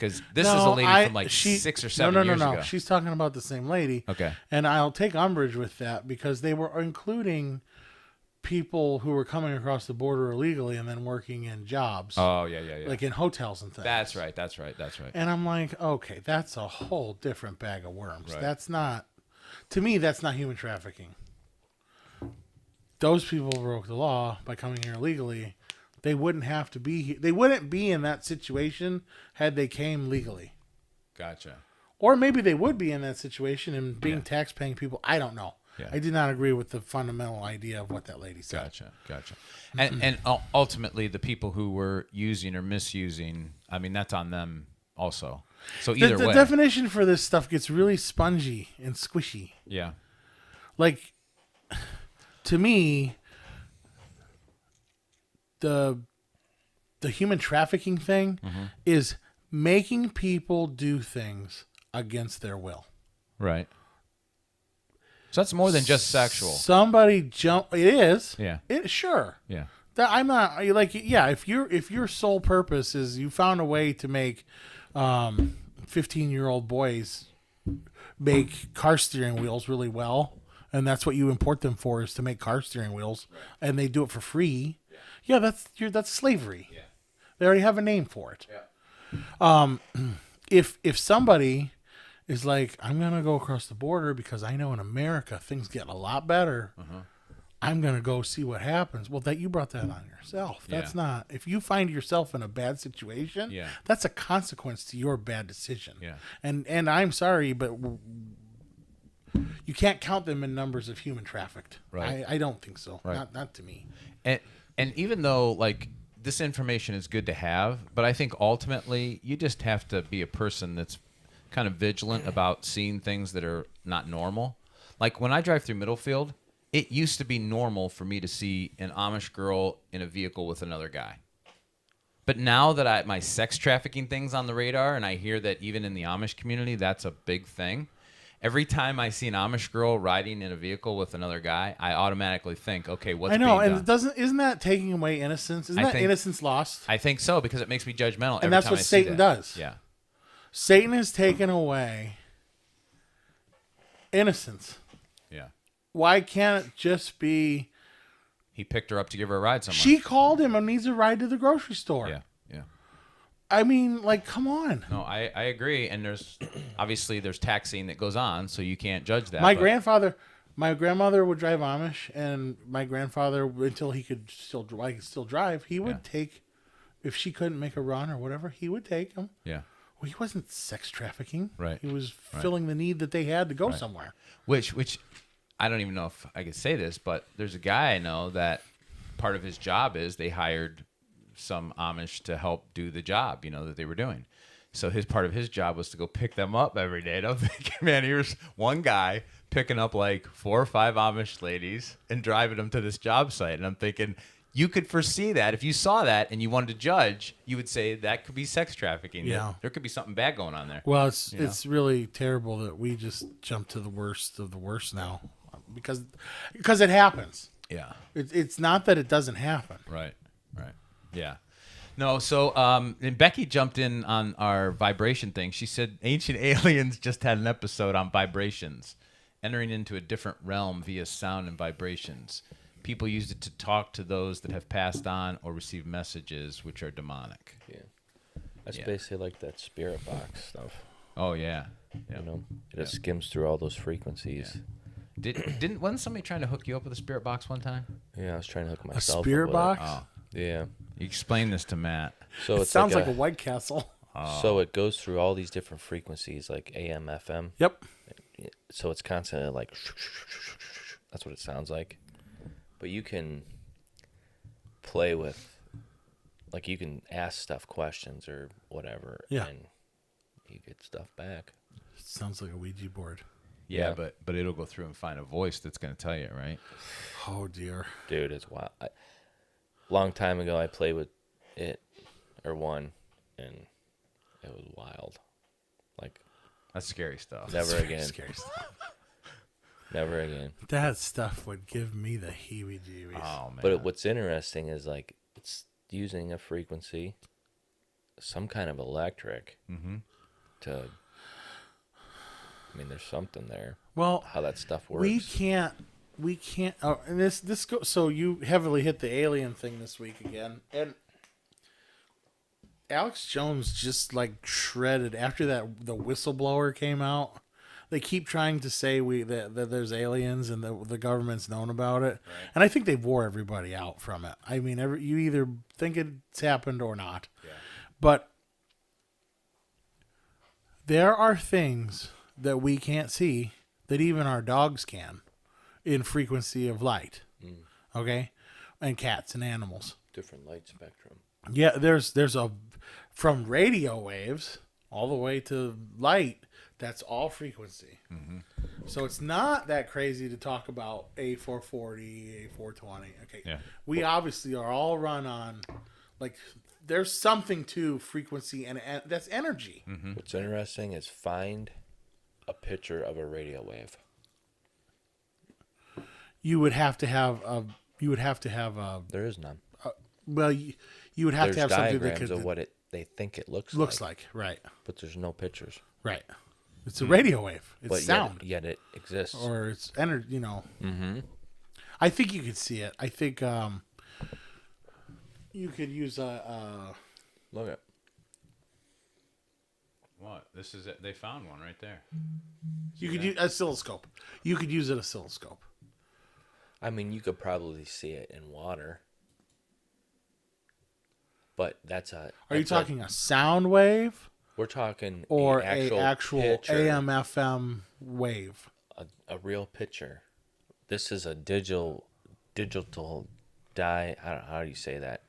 Because this is a lady from like 6 or 7 years ago. She's talking about the same lady. Okay. And I'll take umbrage with that because they were including people who were coming across the border illegally and then working in jobs. Oh, yeah. Like in hotels and things. That's right. And I'm like, okay, that's a whole different bag of worms. Right. That's not, to me, that's not human trafficking. Those people broke the law by coming here illegally. They wouldn't have to be. They wouldn't be in that situation had they came legally. Gotcha. Or maybe they would be in that situation and being tax-paying people. I don't know. Yeah. I did not agree with the fundamental idea of what that lady said. Gotcha. And ultimately, the people who were using or misusing, I mean, that's on them also. So either way. The definition for this stuff gets really spongy and squishy. Yeah. Like, to me, the human trafficking thing is making people do things against their will. Right. So that's more than just sexual. Somebody jump. It is. Yeah. Sure. Yeah. That I'm not like. Yeah. If your sole purpose is you found a way to make 15-year-old boys make car steering wheels really well, and that's what you import them for is to make car steering wheels, and they do it for free. Yeah, that's slavery. Yeah. They already have a name for it. Yeah. If somebody is like, I'm gonna go across the border because I know in America things get a lot better. I'm gonna go see what happens. Well, that you brought that on yourself. That's not. If you find yourself in a bad situation, that's a consequence to your bad decision. Yeah. And I'm sorry, but you can't count them in numbers of human trafficked. Right. I don't think so. Right. Not to me. And even though like this information is good to have, but I think ultimately you just have to be a person that's kind of vigilant about seeing things that are not normal. Like when I drive through Middlefield, it used to be normal for me to see an Amish girl in a vehicle with another guy. But now that my sex trafficking thing's on the radar, and I hear that even in the Amish community, that's a big thing. Every time I see an Amish girl riding in a vehicle with another guy, I automatically think, okay, what's being done? And isn't that taking away innocence? Isn't that innocence lost? I think so, because it makes me judgmental. And that's what Satan does. Yeah. Satan has taken away innocence. Yeah. Why can't it just be... He picked her up to give her a ride somewhere. She called him and needs a ride to the grocery store. Yeah. I mean, like, come on. No, I agree. And there's taxing that goes on, so you can't judge that. My grandmother would drive Amish, and my grandfather, until he could still drive, he would take, if she couldn't make a run or whatever, he would take him. Yeah. Well, he wasn't sex trafficking. Right. He was filling the need that they had to go somewhere. Which I don't even know if I could say this, but there's a guy I know that part of his job is they hired some Amish to help do the job, that they were doing. So part of his job was to go pick them up every day. And I'm thinking, man, here's one guy picking up like 4 or 5 Amish ladies and driving them to this job site. And I'm thinking, you could foresee that. If you saw that and you wanted to judge, you would say that could be sex trafficking. Yeah. There could be something bad going on there. Well, it's really terrible that we just jump to the worst of the worst now because it happens. Yeah. It's not that it doesn't happen. Right. Yeah. No, so and Becky jumped in on our vibration thing. She said Ancient Aliens just had an episode on vibrations, entering into a different realm via sound and vibrations. People used it to talk to those that have passed on or receive messages which are demonic. Yeah. That's basically like that spirit box stuff. Oh, yeah. It just skims through all those frequencies. Yeah. Wasn't somebody trying to hook you up with a spirit box one time? Yeah, I was trying to hook myself up. A spirit box? Oh. Yeah. You explain this to Matt. So it sounds like a White Castle. So it goes through all these different frequencies, like AM, FM. Yep. So it's constantly like, that's what it sounds like. But you can play with, like you can ask stuff questions or whatever, and you get stuff back. It sounds like a Ouija board. Yeah, but it'll go through and find a voice that's going to tell you, right? Oh, dear. Dude, it's wild. Long time ago, I played with it, or one, and it was wild. Like, that's scary stuff. Never again. Scary stuff. Never again. That stuff would give me the heebie-jeebies. Oh, man. But what's interesting is, like, it's using a frequency, some kind of electric to. I mean, there's something there. Well, How that stuff works. we can't. And this go. So you heavily hit the alien thing this week again, and Alex Jones just like shredded after that. The whistleblower came out. They keep trying to say that there's aliens and the government's known about it, and I think they wore everybody out from it. I mean, you either think it's happened or not, but there are things that we can't see that even our dogs can in frequency of light. Okay, and cats and animals. Different light spectrum. Yeah, there's a from radio waves all the way to light. That's all frequency. So it's not that crazy to talk about A440, A420. Okay. Yeah. We obviously are all run on, like, there's something to frequency, and that's energy. What's interesting is find a picture of a radio wave. You would have to have a. There is none. Well, you would have There's to have something that diagrams could of what they think it looks like. Right. But there's no pictures. Right. It's a radio wave. It's But sound. yet it exists. Or it's energy, you know. I think you could see it. I think you could use a Look at. What? This is it. They found one right there. you could use oscilloscope. You could use an oscilloscope. I mean, you could probably see it in water. But that's a. Are you talking a sound wave We're talking or an actual picture, AM/FM wave? a real picture. This is a digital I don't know, how do you say that?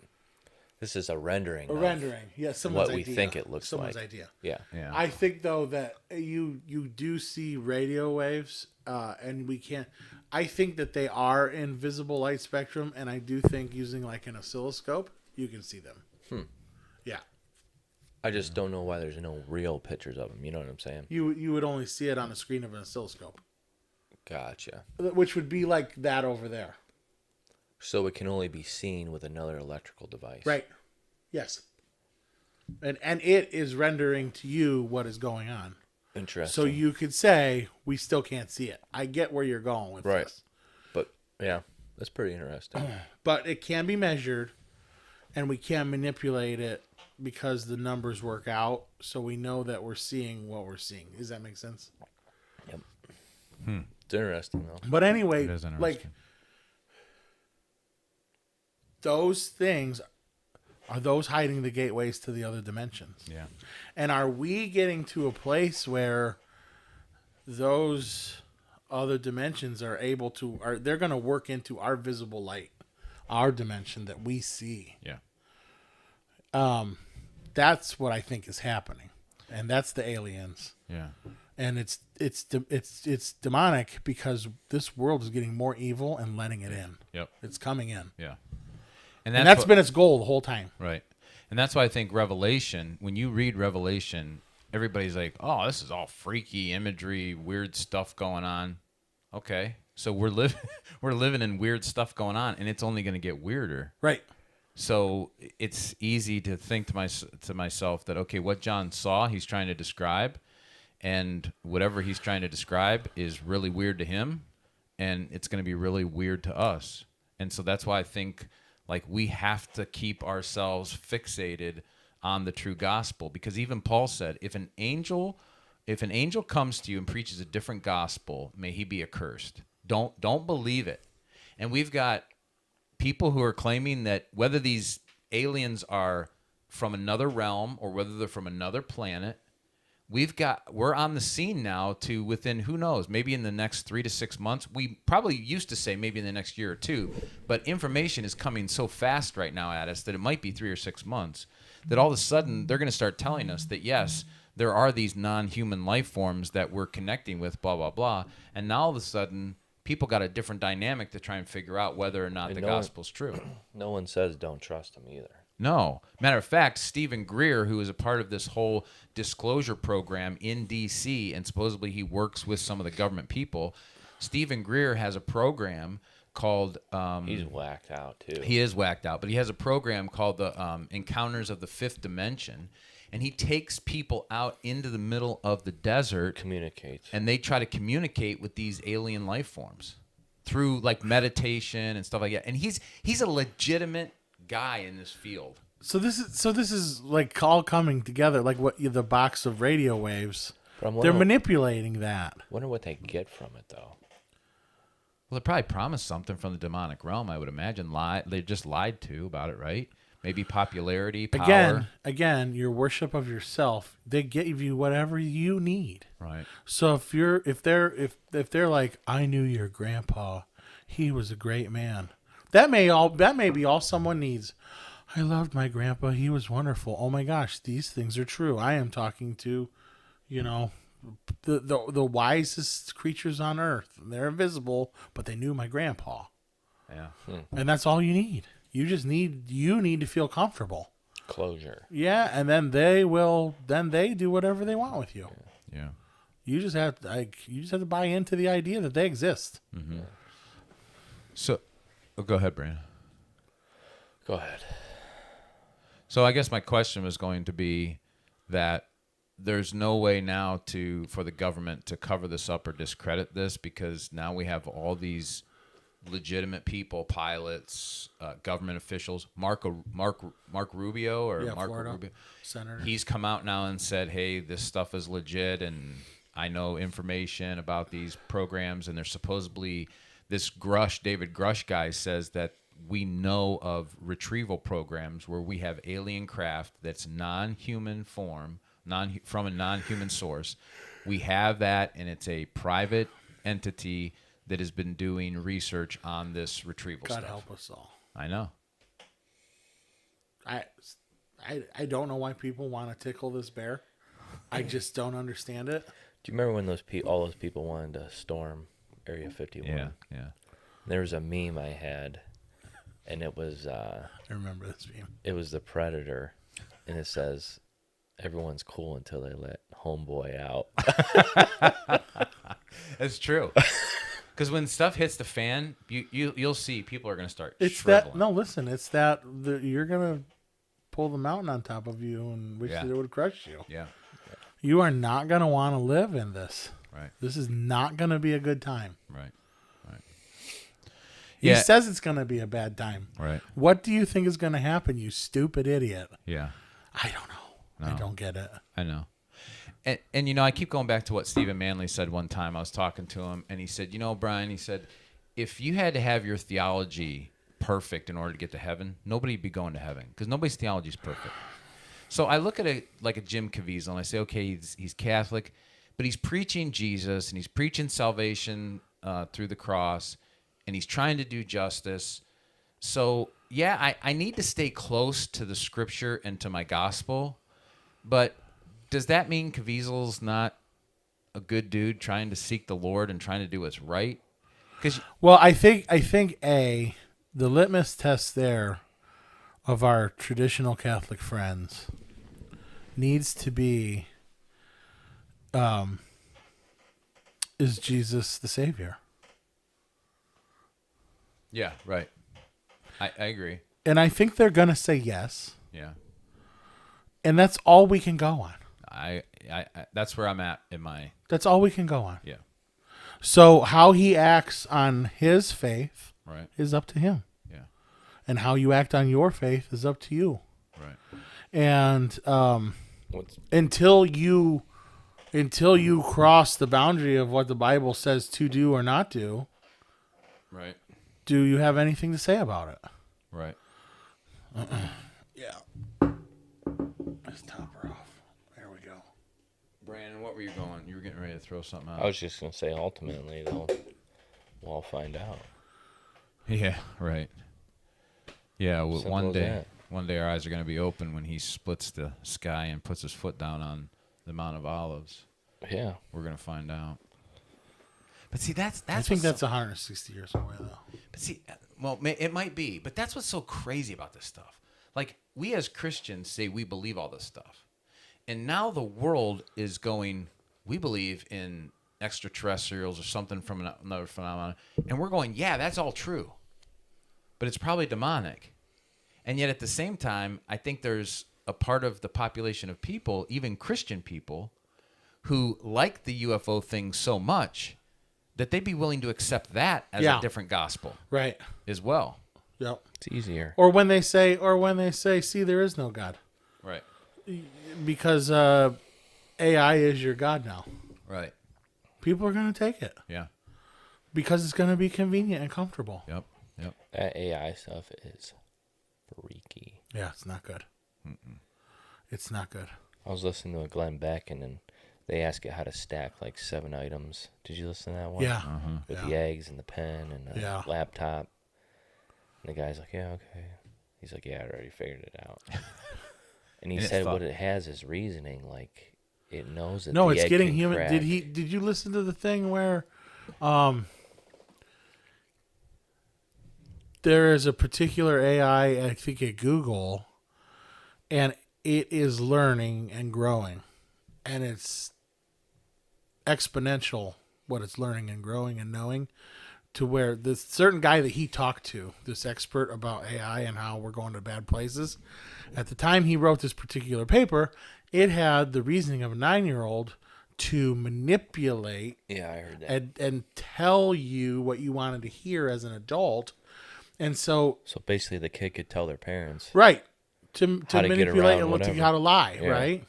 This is a rendering. A of rendering. Yeah, someone's what we idea. think it looks Someone's like. idea. Yeah. Yeah. I think though that you do see radio waves, and we can't. I think that they are in visible light spectrum, and I do think using like an oscilloscope, you can see them. Yeah, I just don't know why there's no real pictures of them. You know what I'm saying? you would only see it on the screen of an oscilloscope, Gotcha. which would be like that over there. So it can only be seen with another electrical device. Right. Yes. And it is rendering to you what is going on. Interesting. So you could say we still can't see it. I get where you're going with Right. this. But yeah, that's pretty interesting. But it can be measured, and we can manipulate it because the numbers work out, so we know that we're seeing what we're seeing. Does that make sense? Yep. It's interesting though. But anyway, It is like interesting. those things are those hiding the gateways to the other dimensions. Yeah. And are we getting to a place where those other dimensions are able to they're going to work into our visible light, our dimension that we see? Yeah. That's what I think is happening, and that's the aliens. Yeah. And it's demonic because this world is getting more evil and letting it in. Yep. It's coming in, Yeah. and that's been its goal the whole time. Right. And that's why I think Revelation, when you read Revelation, everybody's like, oh, this is all freaky imagery, weird stuff going on. Okay. So we're living in weird stuff going on, and it's only going to get weirder. Right. So it's easy to think to myself that, okay, what John saw, he's trying to describe, and whatever he's trying to describe is really weird to him, and it's going to be really weird to us. And so that's why I think like we have to keep ourselves fixated on the true gospel, because even Paul said, if an angel comes to you and preaches a different gospel, may he be accursed. Don't believe it. And we've got people who are claiming that whether these aliens are from another realm or whether they're from another planet, we're on the scene now to within, who knows, maybe in the next 3 to 6 months. We probably used to say maybe in the next year or two, but information is coming so fast right now at us that it might be 3 or 6 months that all of a sudden they're going to start telling us that yes, there are these non-human life forms that we're connecting with, blah, blah, blah. And now all of a sudden people got a different dynamic to try and figure out whether or not the gospel's true. No one says don't trust them either. No. Matter of fact, Stephen Greer, who is a part of this whole disclosure program in D.C., and supposedly he works with some of the government people, Stephen Greer has a program called. He's whacked out too. He is whacked out, but he has a program called the Encounters of the Fifth Dimension, and he takes people out into the middle of the desert, Communicates, and they try to communicate with these alien life forms through like meditation and stuff like that. And he's a legitimate guy in this field. So this is like all coming together, like what the box of radio waves. They're manipulating that. Wonder what they get from it though. Well, they probably promised something from the demonic realm, I would imagine. They just lied to about it, right? Maybe popularity, power. Again, your worship of yourself. They give you whatever you need. Right. So if they're like, I knew your grandpa, he was a great man. That may be all someone needs. I loved my grandpa. He was wonderful. Oh my gosh, these things are true. I am talking to, the wisest creatures on earth. They're invisible, but they knew my grandpa. Yeah. And that's all you need. You need to feel comfortable. Closure. Yeah, and then they do whatever they want with you. Yeah. You just have to buy into the idea that they exist. Mm-hmm. So, go ahead, Brandon. Go ahead. So I guess my question was going to be that there's no way now for the government to cover this up or discredit this, because now we have all these legitimate people, pilots, government officials. Mark Rubio or Mark Florida Rubio, Senator. He's come out now and said, "Hey, this stuff is legit, and I know information about these programs." And there's supposedly this David Grush guy says that we know of retrieval programs where we have alien craft that's non-human form, from a non-human source. We have that, and it's a private entity that has been doing research on this retrieval stuff. God help us all. I know. I don't know why people want to tickle this bear. I just don't understand it. Do you remember when all those people wanted to storm Area 51? Yeah. There was a meme I had, and it was I remember this meme. It was the Predator, and it says, "Everyone's cool until they let homeboy out." That's true. Because when stuff hits the fan, you'll see people are going to start It's shriveling. that. No, listen. It's that you're gonna pull the mountain on top of you and wish that it would crush you. Yeah. You are not gonna want to live in this. Right. This is not gonna be a good time. Right. He says it's gonna be a bad time. Right. What do you think is gonna happen, you stupid idiot? Yeah. I don't know. No. I don't get it. I know. And I keep going back to what Stephen Manley said one time. I was talking to him, and he said, Brian, he said, if you had to have your theology perfect in order to get to heaven, nobody'd be going to heaven, because nobody's theology is perfect. So I look at it like a Jim Caviezel, and I say, okay, he's Catholic, but he's preaching Jesus, and he's preaching salvation through the cross, and he's trying to do justice. So, yeah, I need to stay close to the scripture and to my gospel, but does that mean Caviezel's not a good dude trying to seek the Lord and trying to do what's right? Well, I think the litmus test there of our traditional Catholic friends needs to be, is Jesus the Savior? Yeah, right. I agree. And I think they're gonna say yes. Yeah. And that's all we can go on. I that's where I'm at in my. That's all we can go on. Yeah. So how he acts on his faith is up to him. Yeah. And how you act on your faith is up to you. Right. And until you cross the boundary of what the Bible says to do or not do, right. Do you have anything to say about it? Right. Yeah. Let's top her off. There we go. Brandon, what were you going? You were getting ready to throw something out. I was just gonna say, ultimately, though, we'll all find out. Yeah. Right. Yeah. Simple One as day, that. one day, our eyes are going to be open when he splits the sky and puts his foot down on the Mount of Olives. Yeah. We're going to find out. But see, that's. I think that's 160 years away, though. But see, well, it might be, but that's what's so crazy about this stuff. Like, we as Christians say we believe all this stuff. And now the world is going, we believe in extraterrestrials or something from another phenomenon. And we're going, yeah, that's all true. But it's probably demonic. And yet at the same time, I think there's a part of the population of people, even Christian people, who like the UFO thing so much that they'd be willing to accept that as a different gospel. Right. As well. Yep. It's easier. Or when they say, see, there is no God. Right. Because AI is your God now. Right. People are going to take it. Yeah. Because it's going to be convenient and comfortable. Yep. That AI stuff is freaky. Yeah, it's not good. It's not good. I was listening to a Glenn Beck, and then they ask it how to stack like 7 items. Did you listen to that one? Yeah. With the eggs and the pen and the laptop. And the guy's like, yeah, okay. He's like, yeah, I already figured it out. And he said what it has is reasoning. Like, it knows that it's getting human. Crack. Did you listen to the thing where there is a particular AI, I think at Google, and it is learning and growing. And it's exponential what it's learning and growing and knowing, to where this certain guy that he talked to, this expert about AI and how we're going to bad places, at the time he wrote this particular paper, it had the reasoning of a 9-year-old to manipulate I heard that. and tell you what you wanted to hear as an adult. And so basically the kid could tell their parents. Right. To how to manipulate and look how to lie, right?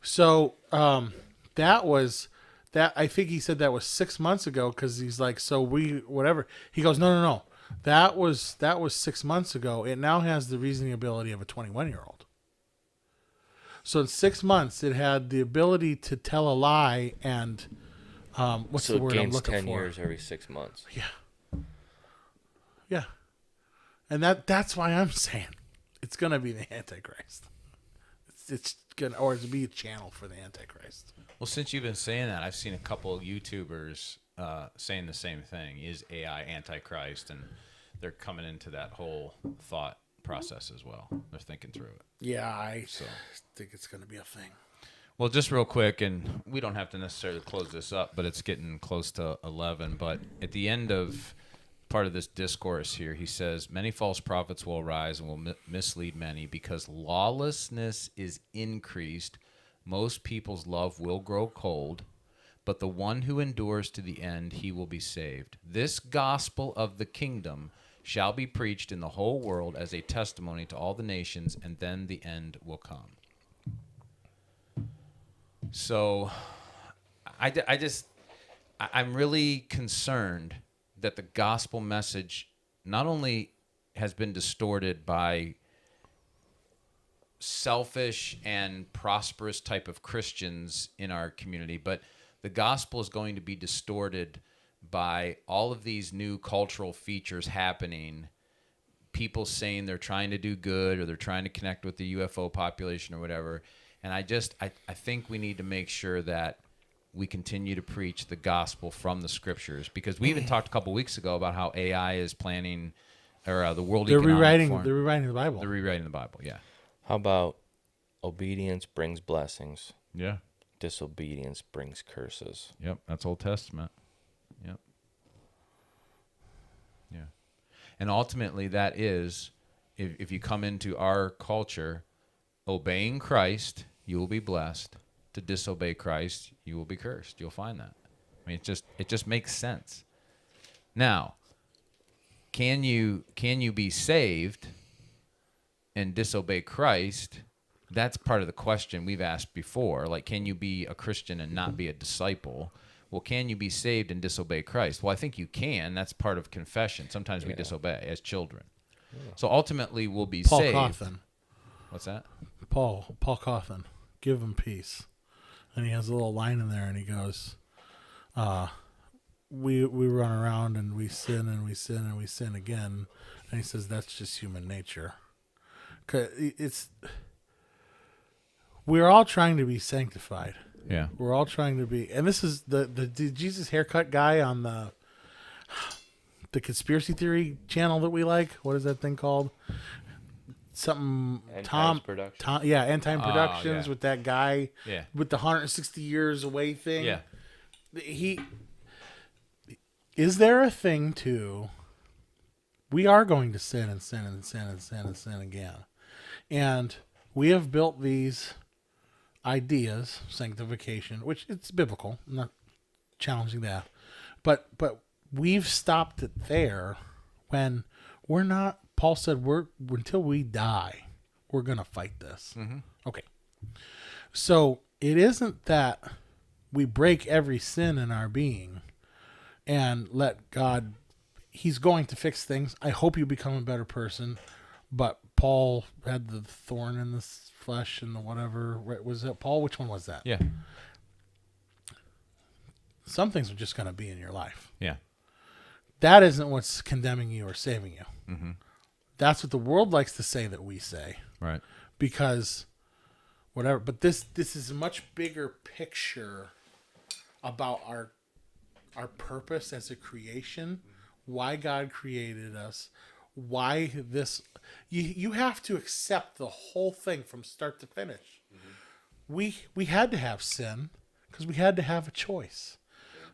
So that was that. I think he said that was 6 months ago, because he's like, whatever. He goes, no. That was 6 months ago. It now has the reasoning ability of a 21-year-old. So in 6 months, it had the ability to tell a lie and what's the word I'm looking for? 10 years every 6 months. Yeah. And that's why I'm saying it's going to be the Antichrist. It's going to, or it's be a channel for the Antichrist. Well, since you've been saying that, I've seen a couple of YouTubers saying the same thing. Is AI Antichrist? And they're coming into that whole thought process as well. They're thinking through it. Yeah, I think it's going to be a thing. Well, just real quick, and we don't have to necessarily close this up, but it's getting close to 11. But at the end of part of this discourse here, he says, many false prophets will arise and will mislead many because lawlessness is increased. Most people's love will grow cold, but the one who endures to the end, he will be saved. This gospel of the kingdom shall be preached in the whole world as a testimony to all the nations, and then the end will come. So I'm really concerned that the gospel message not only has been distorted by selfish and prosperous type of Christians in our community, but the gospel is going to be distorted by all of these new cultural features happening, people saying they're trying to do good or they're trying to connect with the UFO population or whatever. And I think we need to make sure that we continue to preach the gospel from the scriptures, because we even talked a couple weeks ago about how AI is planning, or the World Economic Forum. They're rewriting the Bible. They're rewriting the Bible, yeah. How about obedience brings blessings? Yeah. Disobedience brings curses. Yep, that's Old Testament. Yep. Yeah. And ultimately that is, if you come into our culture, obeying Christ, you will be blessed. To disobey Christ, you will be cursed. You'll find that. I mean, it just makes sense. Now, can you be saved and disobey Christ? That's part of the question we've asked before. Like, can you be a Christian and not be a disciple? Well, can you be saved and disobey Christ? Well, I think you can. That's part of confession. Sometimes we disobey as children. Yeah. So ultimately, we'll be saved. Paul Cawthon. What's that? Paul Cawthon. Give him peace. And he has a little line in there, and he goes, we run around and we sin and we sin and we sin again. And he says, that's just human nature. 'Cause we're all trying to be sanctified. Yeah. We're all trying to be, and this is the Jesus haircut guy on the conspiracy theory channel that we like. What is that thing called? Something End Tom Productions. End Time Productions yeah. with that guy Yeah. with the 160 years away thing. Yeah. Is there a thing to, we are going to sin and sin and sin and sin and sin again. And we have built these ideas, sanctification, which it's biblical. I'm not challenging that. But we've stopped it there when we're not, Paul said, until we die, we're going to fight this. Mm-hmm. Okay. So it isn't that we break every sin in our being and let God, he's going to fix things. I hope you become a better person. But Paul had the thorn in the flesh and the whatever. Was it Paul? Which one was that? Yeah. Some things are just going to be in your life. Yeah. That isn't what's condemning you or saving you. Mm-hmm. That's what the world likes to say that we say. Right. Because whatever. But this is a much bigger picture about our purpose as a creation, why God created us, why this. You have to accept the whole thing from start to finish. Mm-hmm. We had to have sin because we had to have a choice.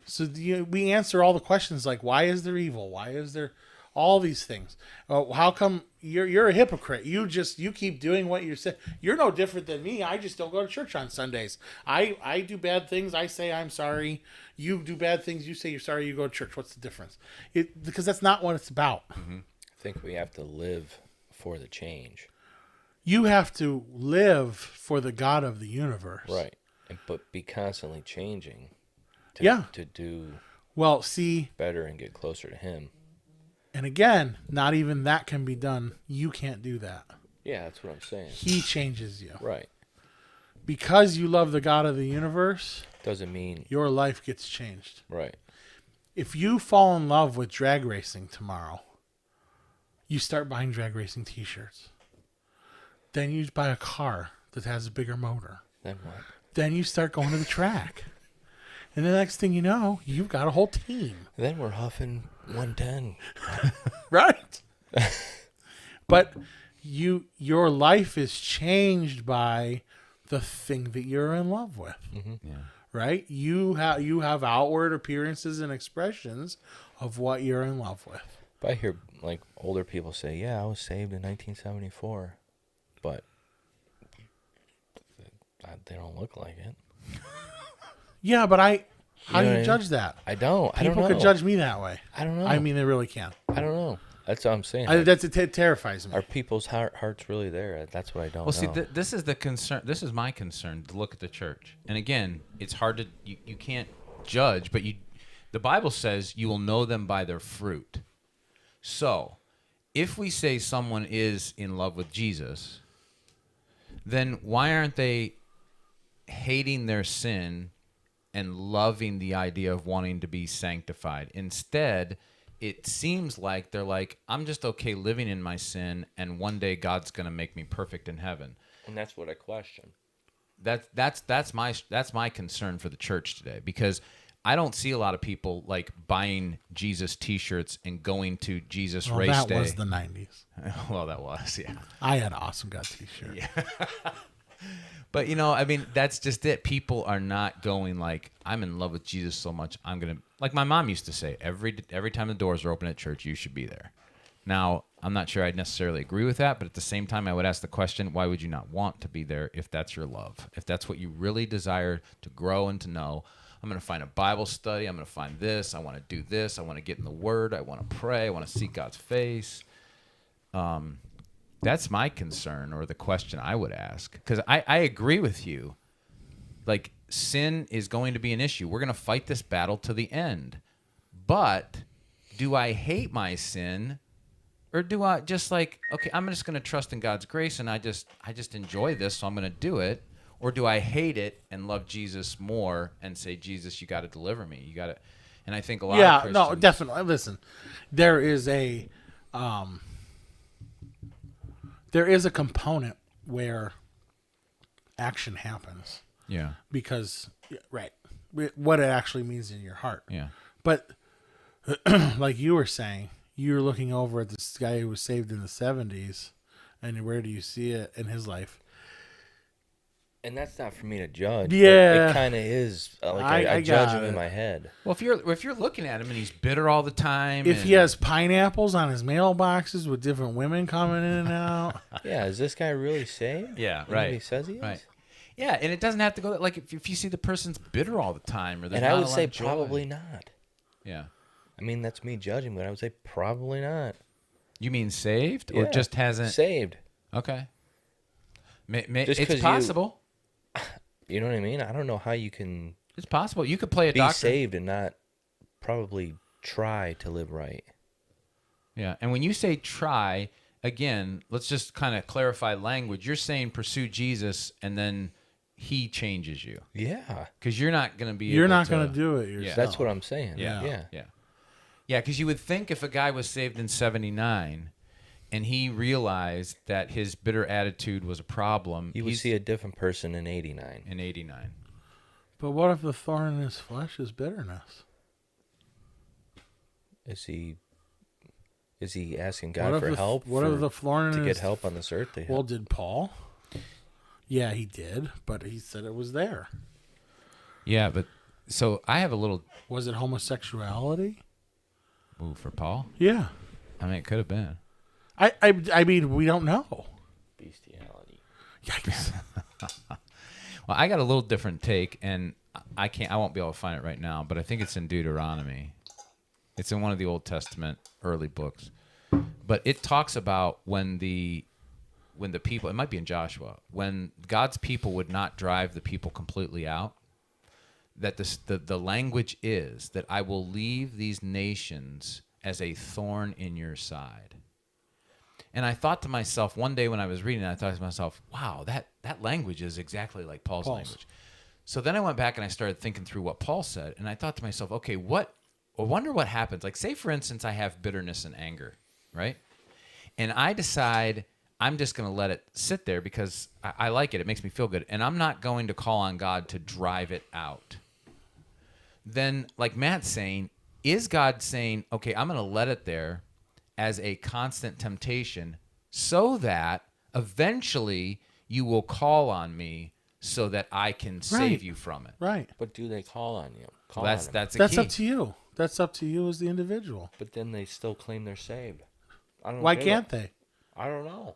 So we answer all the questions like, why is there evil? Why is there all these things? How come you're a hypocrite? You keep doing what you're saying. You're no different than me. I just don't go to church on Sundays. I do bad things. I say I'm sorry. You do bad things. You say you're sorry. You go to church. What's the difference? Because that's not what it's about. Mm-hmm. I think we have to live for the change. You have to live for the God of the universe. Right. But be constantly changing to do better and get closer to him. And again, not even that can be done. You can't do that. Yeah, that's what I'm saying. He changes you. Right. Because you love the God of the universe, doesn't mean your life gets changed. Right. If you fall in love with drag racing tomorrow, you start buying drag racing t-shirts. Then you buy a car that has a bigger motor. Then what? Then you start going to the track. And the next thing you know, you've got a whole team. Then we're huffing 110. Right. But your life is changed by the thing that you're in love with. Mm-hmm. Yeah. Right? You have outward appearances and expressions of what you're in love with. But I hear like older people say, "Yeah, I was saved in 1974." But they don't look like it. Yeah, but how do you judge that? I don't. People could judge me that way. I don't know. I mean, they really can. I don't know. That's what I'm saying. It terrifies me. Are people's hearts really there? That's what I don't know. Well, see, this is the concern. This is my concern to look at the church. And again, it's hard to you can't judge, but the Bible says you will know them by their fruit. So, if we say someone is in love with Jesus, then why aren't they hating their sin and loving the idea of wanting to be sanctified? Instead, it seems like they're like, I'm just okay living in my sin, and one day God's going to make me perfect in heaven. And that's what I question. That's my concern for the church today, because I don't see a lot of people like buying Jesus T-shirts and going to Jesus race day. That was the 90s. Well, that was, yeah. I had an Awesome God T-shirt. Yeah. But, I mean, that's just it. People are not going like, I'm in love with Jesus so much, I'm going to... Like my mom used to say, every time the doors are open at church, you should be there. Now, I'm not sure I'd necessarily agree with that, but at the same time, I would ask the question, why would you not want to be there if that's your love? If that's what you really desire to grow and to know, I'm going to find a Bible study, I'm going to find this, I want to do this, I want to get in the Word, I want to pray, I want to seek God's face. That's my concern, or the question I would ask. Because I agree with you. Like, sin is going to be an issue. We're going to fight this battle to the end. But do I hate my sin? Or do I just like, okay, I'm just going to trust in God's grace, and I just enjoy this, so I'm going to do it? Or do I hate it and love Jesus more and say, Jesus, you got to deliver me. You got to. And I think a lot of Christians... Yeah, no, definitely. Listen, there is a component where action happens. Yeah. Because, right, what it actually means in your heart. Yeah. But like you were saying, you're looking over at this guy who was saved in the 70s, and where do you see it in his life? And that's not for me to judge. Yeah. It kind of is. I I judge got him in it. my head. Well, if you're looking at him and he's bitter all the time, If and, he has pineapples on his mailboxes with different women coming in and out. Yeah, is this guy really saved? Yeah, You know right. what he says he is? Right. Yeah, and it doesn't have to go like if you see the person's bitter all the time, or there's And I not would a lot say of joy. probably not. Yeah. I mean, that's me judging, but I would say probably not. You mean saved or Yeah, just hasn't? saved. Okay. Just 'cause It's possible. You know what I mean? I don't know how you can It's possible. You could play a be doctor. saved and not probably try to live right. Yeah, and when you say try, again, let's just kind of clarify language. You're saying pursue Jesus, and then he changes you, Yeah, because you're not going to be. You're able not to, going to do it yourself. that's what I'm saying. Yeah, yeah. yeah. Because you would think if a guy was saved in '79, and he realized that his bitter attitude was a problem, You would see a different person in '89. in '89. But what if the thorn in his flesh is bitterness? Is he asking What God if for the- help? what if the thorn to in get his- help on this earth? To Well, did Paul? Yeah, he did, but he said it was there. Yeah, but so I have a little Was it homosexuality? ooh for Paul. Yeah. I mean, it could have been. I mean, we don't know. bestiality. Yikes. Well, I got a little different take, and I won't be able to find it right now, but I think it's in Deuteronomy. It's in one of the Old Testament early books, but it talks about when the people, it might be in Joshua, when God's people would not drive the people completely out, that the language is that I will leave these nations as a thorn in your side. And I thought to myself one day when I was reading it, I thought to myself, wow, that language is exactly like Paul's language. So then I went back and I started thinking through what Paul said, and I thought to myself, okay, I wonder what happens. Like, say, for instance, I have bitterness and anger, right? And I decide I'm just going to let it sit there because I like it. It makes me feel good. And I'm not going to call on God to drive it out. Then, like Matt's saying, is God saying, okay, I'm going to let it there as a constant temptation so that eventually you will call on me so that I can save you from it? Right. But do they call on you? Call That's on him. that's a That's key. up to you. That's up to you as the individual. But then they still claim they're saved. I don't Why get can't it. they? I don't know.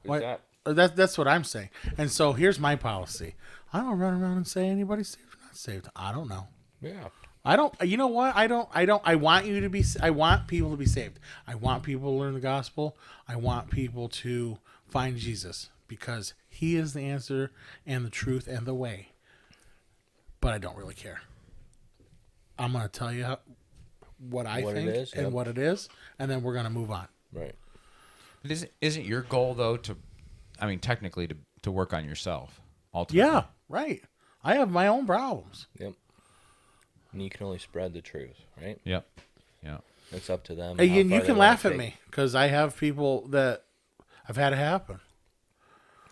Is Why? that- That's what I'm saying. And so here's my policy. I don't run around and say anybody's saved or not saved. I don't know. yeah. I don't. You know what? I don't. I want you to be. I want people to be saved. I want people to learn the gospel. I want people to find Jesus because He is the answer and the truth and the way. But I don't really care. I'm going to tell you what I What it think is, and yep. what it is, and then we're going to move on. Right. But isn't your goal, though, technically to work on yourself, ultimately? Yeah, right. I have my own problems. Yep. And you can only spread the truth, right? Yep. Yeah. It's up to them. And how you far they can wanna laugh at take. me because I have people that I've had it happen.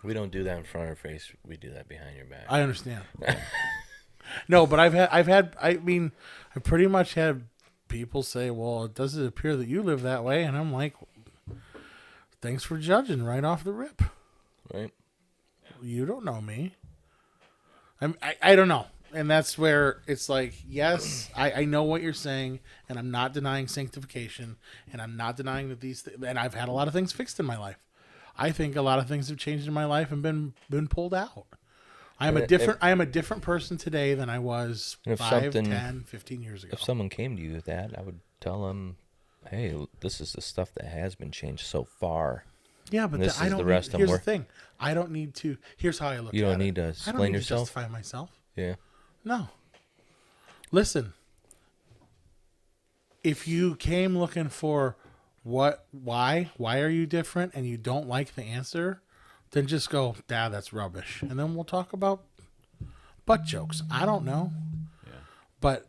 We don't do that in front of your face. We do that behind your back. I understand. No, but I mean, I pretty much had people say, well, does it appear that you live that way? And I'm like, thanks for judging right off the rip. Right. You don't know me. I don't know. And that's where it's like, yes, I know what you're saying, and I'm not denying sanctification, and I'm not denying that these things, and I've had a lot of things fixed in my life. I think a lot of things have changed in my life and been pulled out. I am a different person today than I was And if 5, something- 10, 15 years ago. If someone came to you with that, I would tell them, hey, this is the stuff that has been changed so far. Yeah, but this I is don't the rest need, I'm here's the worth- thing. I don't need to. Here's how I look at it. You don't need to I explain don't need yourself? to justify myself. Yeah. No. Listen. If you came looking for why are you different and you don't like the answer, then just go, that's rubbish. And then we'll talk about butt jokes. I don't know. Yeah. But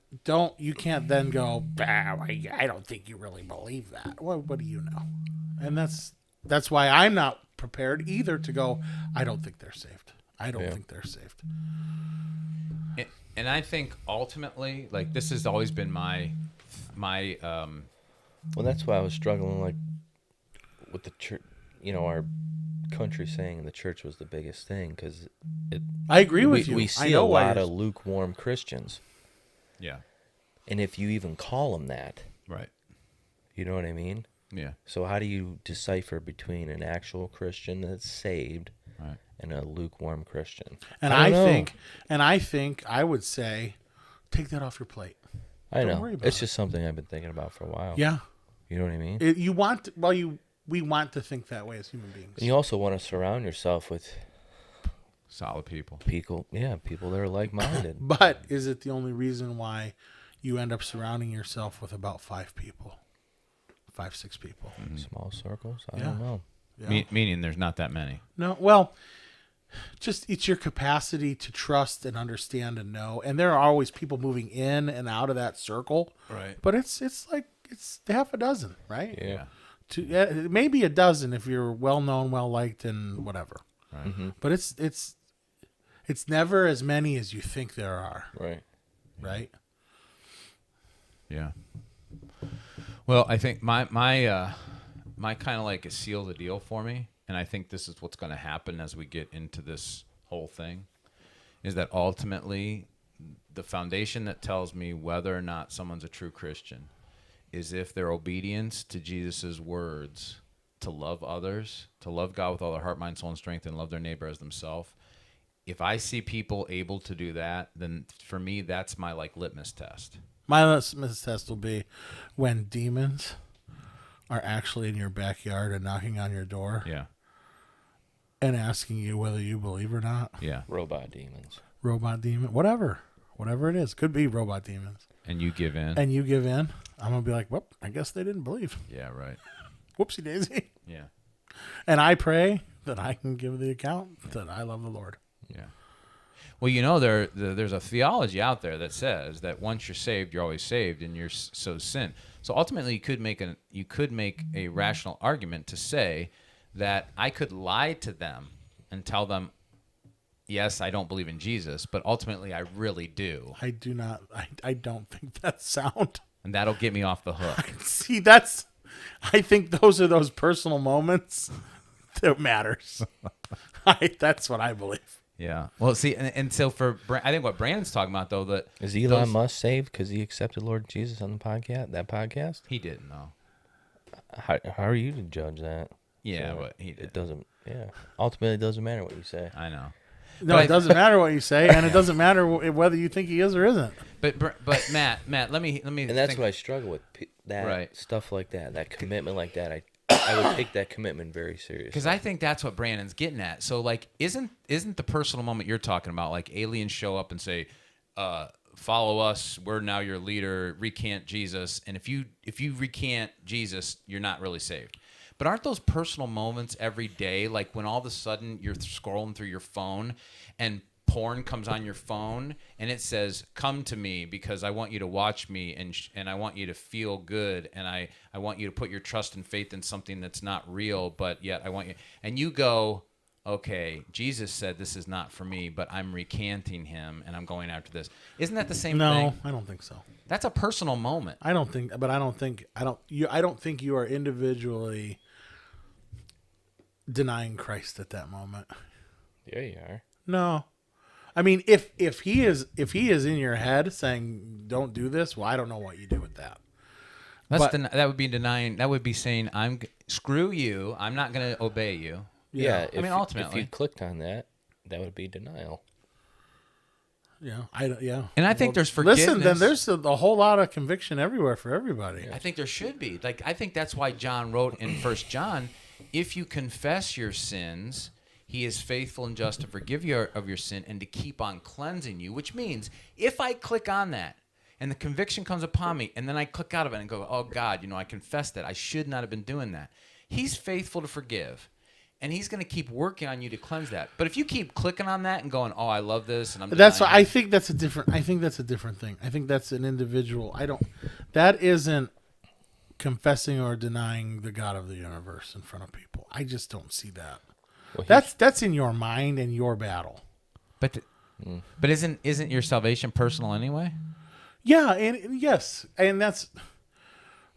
you can't then go, I don't think you really believe that. What do you know? And that's why I'm not prepared either to go, I don't think they're saved. I don't think they're saved. And I think ultimately, like, this has always been my Well, that's why I was struggling, like, with the church, our country saying the church was the biggest thing because I agree with you. We I see know a why lot you're- of lukewarm Christians. Yeah. And if you even call them that, Right. you know what I mean? Yeah. So how do you decipher between an actual Christian that's saved Right. and a lukewarm Christian? And I don't know. I think I would say, take that off your plate. I Don't know. worry about It's it. just something I've been thinking about for a while. Yeah. You know what I mean? We want to think that way as human beings. And you also want to surround yourself with Solid people. people that are like-minded. But is it the only reason why you end up surrounding yourself with about 5 people? 5-6 people. Small circles? I Yeah. don't know. Yeah. Meaning there's not that many. No, well, just it's your capacity to trust and understand and know. And there are always people moving in and out of that circle. Right. But it's like it's half a dozen, right? Yeah. Maybe a dozen if you're well known, well liked, and whatever. Right. But it's never as many as you think there are, Right. right? Yeah. Well, I think my kind of like a seal the deal for me, and I think this is what's going to happen as we get into this whole thing, is that ultimately the foundation that tells me whether or not someone's a true Christian is if their obedience to Jesus's words to love others, to love God with all their heart, mind, soul, and strength, and love their neighbor as themselves. If I see people able to do that, then for me, that's my like litmus test. My litmus test will be when demons are actually in your backyard and knocking on your door Yeah. and asking you whether you believe or not. Yeah. Robot demons. Robot demon, whatever it is, could be robot demons. And you give in. And you give in, I'm gonna be like, well, I guess they didn't believe. Yeah, right. Whoopsie daisy. Yeah. And I pray that I can give the account that I love the Lord. Yeah. Well, you know, there's a theology out there that says that once you're saved, you're always saved, and you're so sin. So ultimately, you could make a rational argument to say that I could lie to them and tell them, yes, I don't believe in Jesus, but ultimately, I really do, I do not. I don't think that's sound. and that'll get me off the hook. See, I think those are those personal moments that matters. That's what I believe. Yeah. Well, see, and so I think what Brandon's talking about though, that Is Elon Musk saved because he accepted Lord Jesus on the podcast? That podcast? he didn't know. How are you to judge that? Yeah, So but he did. It doesn't. Yeah. Ultimately, it doesn't matter what you say. I know. No, But it doesn't matter what you say, and it doesn't matter whether you think he is or isn't. But Matt, let me. And that's think. what I struggle with. That Right. stuff like that commitment like that. I would take that commitment very seriously. Because I think that's what Brandon's getting at. So, like, isn't the personal moment you're talking about, like aliens show up and say, "Follow us. We're now your leader. Recant Jesus." And if you recant Jesus, you're not really saved. But aren't those personal moments every day, like when all of a sudden you're scrolling through your phone and porn comes on your phone and it says, "Come to me because I want you to watch me and I want you to feel good and I want you to put your trust and faith in something that's not real, but yet I want you," and you go, "Okay, Jesus said this is not for me, but I'm recanting him and I'm going after this." Isn't that the same No, thing? I don't think so. That's a personal moment. I don't think you are individually denying Christ at that moment. Yeah, you are. No. I mean, if he is in your head saying don't do this, well, I don't know what you do with that. That would be denying. That would be saying, screw you. I'm not going to obey you. Yeah. I mean, ultimately. if you clicked on that, that would be denial. Yeah, And I think there's forgiveness. Listen, then there's a whole lot of conviction everywhere for everybody. I think there should be. Like, I think that's why John wrote in 1 John, if you confess your sins, he is faithful and just to forgive you of your sin and to keep on cleansing you, which means if I click on that and the conviction comes upon me and then I click out of it and go, "Oh, God, I confess that. I should not have been doing that." He's faithful to forgive. And he's going to keep working on you to cleanse that. But if you keep clicking on that and going, "Oh, I love this," and That's why I think that's a different thing. I think that's an individual. That isn't confessing or denying the God of the universe in front of people. I just don't see that. Well, That's in your mind and your battle. But isn't your salvation personal anyway? Yeah, and yes, and that's.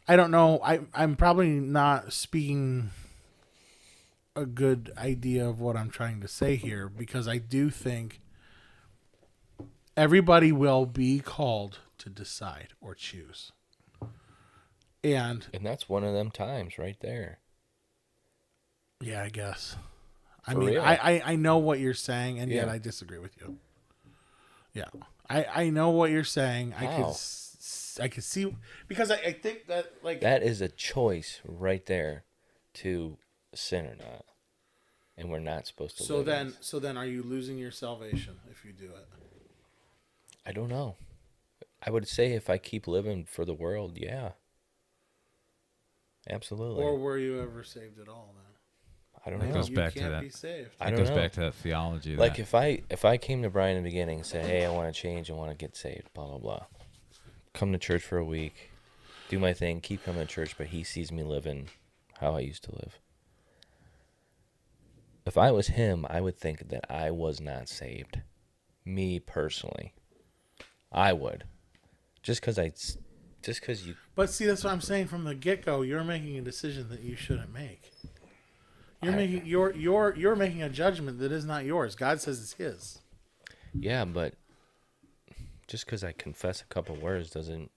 I don't know. I'm probably not speaking a good idea of what I'm trying to say here, because I do think everybody will be called to decide or choose. And that's one of them times right there. yeah, I guess. I For mean, real. I know what you're saying, and yet Yeah. I disagree with you. Yeah, I know what you're saying. How? I could see, because I think that, like, That is a choice right there to sin or not. And we're not supposed to live in. so then are you losing your salvation if you do it? I don't know. I would say if I keep living for the world, yeah. Absolutely. Or were you ever saved at all then? I don't It know. goes You back to can't that. be saved. I It don't goes know. back to that theology. Like that, if I came to Brian in the beginning and said, "Hey, I want to change, I want to get saved, blah blah blah," come to church for a week, do my thing, keep coming to church, but he sees me living how I used to live. If I was him, I would think that I was not saved. Me personally, I would, just because you. But see, that's what I'm saying from the get-go. You're making a decision that you shouldn't make. You're making a judgment that is not yours. God says it's His. Yeah, but just because I confess a couple words doesn't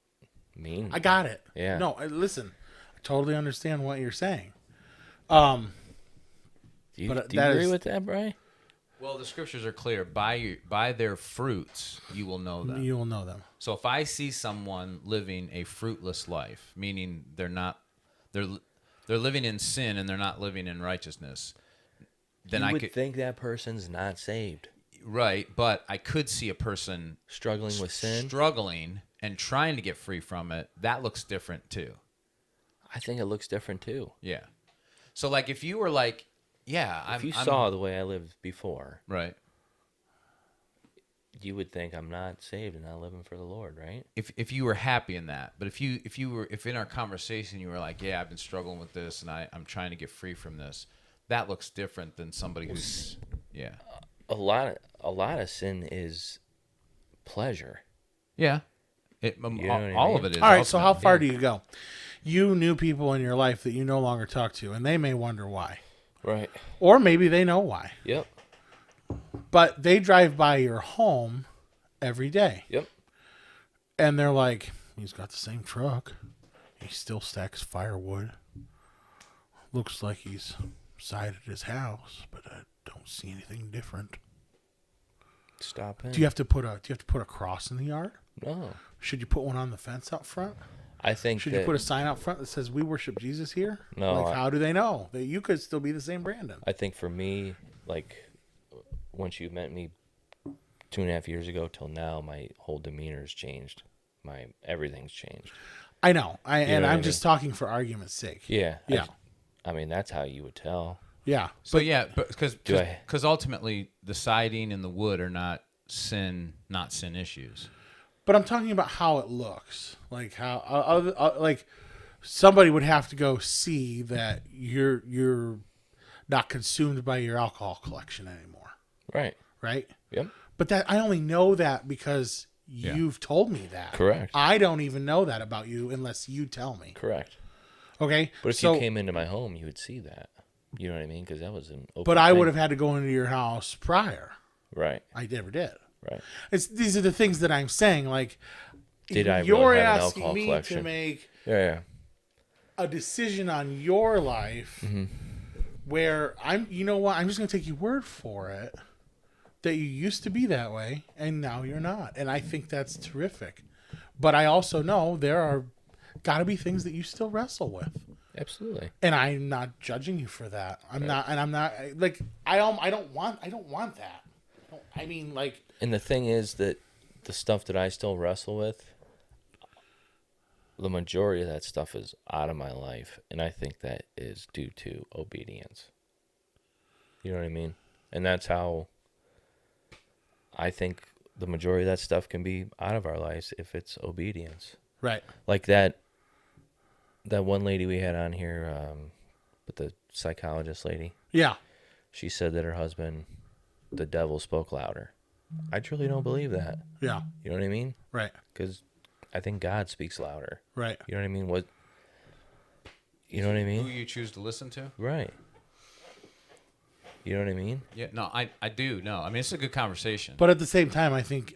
mean. I got it. Yeah. No, listen. I totally understand what you're saying. Do you, but do you that agree is- with that, Brian? well, the scriptures are clear. By their fruits, you will know them. You will know them. So if I see someone living a fruitless life, meaning they're living in sin and they're not living in righteousness, then you I would could think that person's not saved, right. But I could see a person struggling with sin. struggling and trying to get free from it. That looks different too. I think it looks different too. Yeah. So like if you were like, yeah, If you saw the way I lived before, right. you would think I'm not saved and not living for the Lord, right? If you were happy in that, but if in our conversation you were like, yeah, I've been struggling with this and I'm trying to get free from this, that looks different than somebody who's yeah. A lot of sin is pleasure. Yeah. know what I All mean? of it is. All right, so how ultimate. far do you go? You knew people in your life that you no longer talk to, and they may wonder why. Right. Or maybe they know why. Yep. But they drive by your home every day. Yep. And they're like, he's got the same truck. He still stacks firewood. Looks like he's sided his house, but I don't see anything different. Stop it. Do you have to put a cross in the yard? No. Should you put one on the fence out front? I think Should that, you put a sign out front that says "We worship Jesus" here? No, Like, how do they know that you could still be the same Brandon? I think for me, like, once you met me 2.5 years ago till now, my whole demeanor's changed. Everything's changed. I know. know what I I'm mean? just talking for argument's sake. Yeah. Yeah. I mean, that's how you would tell. Yeah. So yeah, but Do I- because ultimately the siding and the wood are not sin issues. But I'm talking about how it looks. Like how like somebody would have to go see that you're not consumed by your alcohol collection anymore, Right. right? Yep. But that I only know that because you've told me that. Correct. I don't even know that about you unless you tell me. Correct. Okay? But if So- you came into my home, you would see that. You know what I mean? Because that was an open But I thing. would have had to go into your house prior. Right. I never did. Right. These are the things that I'm saying. Like, Did I really you're have an asking alcohol me collection? to make Yeah. a decision on your life Mm-hmm. where you know what? I'm just going to take your word for it that you used to be that way and now you're not. And I think that's terrific. But I also know there are got to be things that you still wrestle with. Absolutely. And I'm not judging you for that. I'm not like I don't want that. I mean, like, And the thing is that the stuff that I still wrestle with, the majority of that stuff is out of my life. And I think that is due to obedience. You know what I mean? And that's how I think the majority of that stuff can be out of our lives if it's obedience. right. Like that one lady we had on here, with the psychologist lady, Yeah. she said that her husband, the devil, spoke louder. I truly don't believe that. Yeah. You know what I mean? Right. Because I think God speaks louder. Right. You know what I mean? You know what I Who mean? you choose to listen to? Right. You know what I mean? Yeah, no, I do. No, I mean, it's a good conversation. But at the same time, I think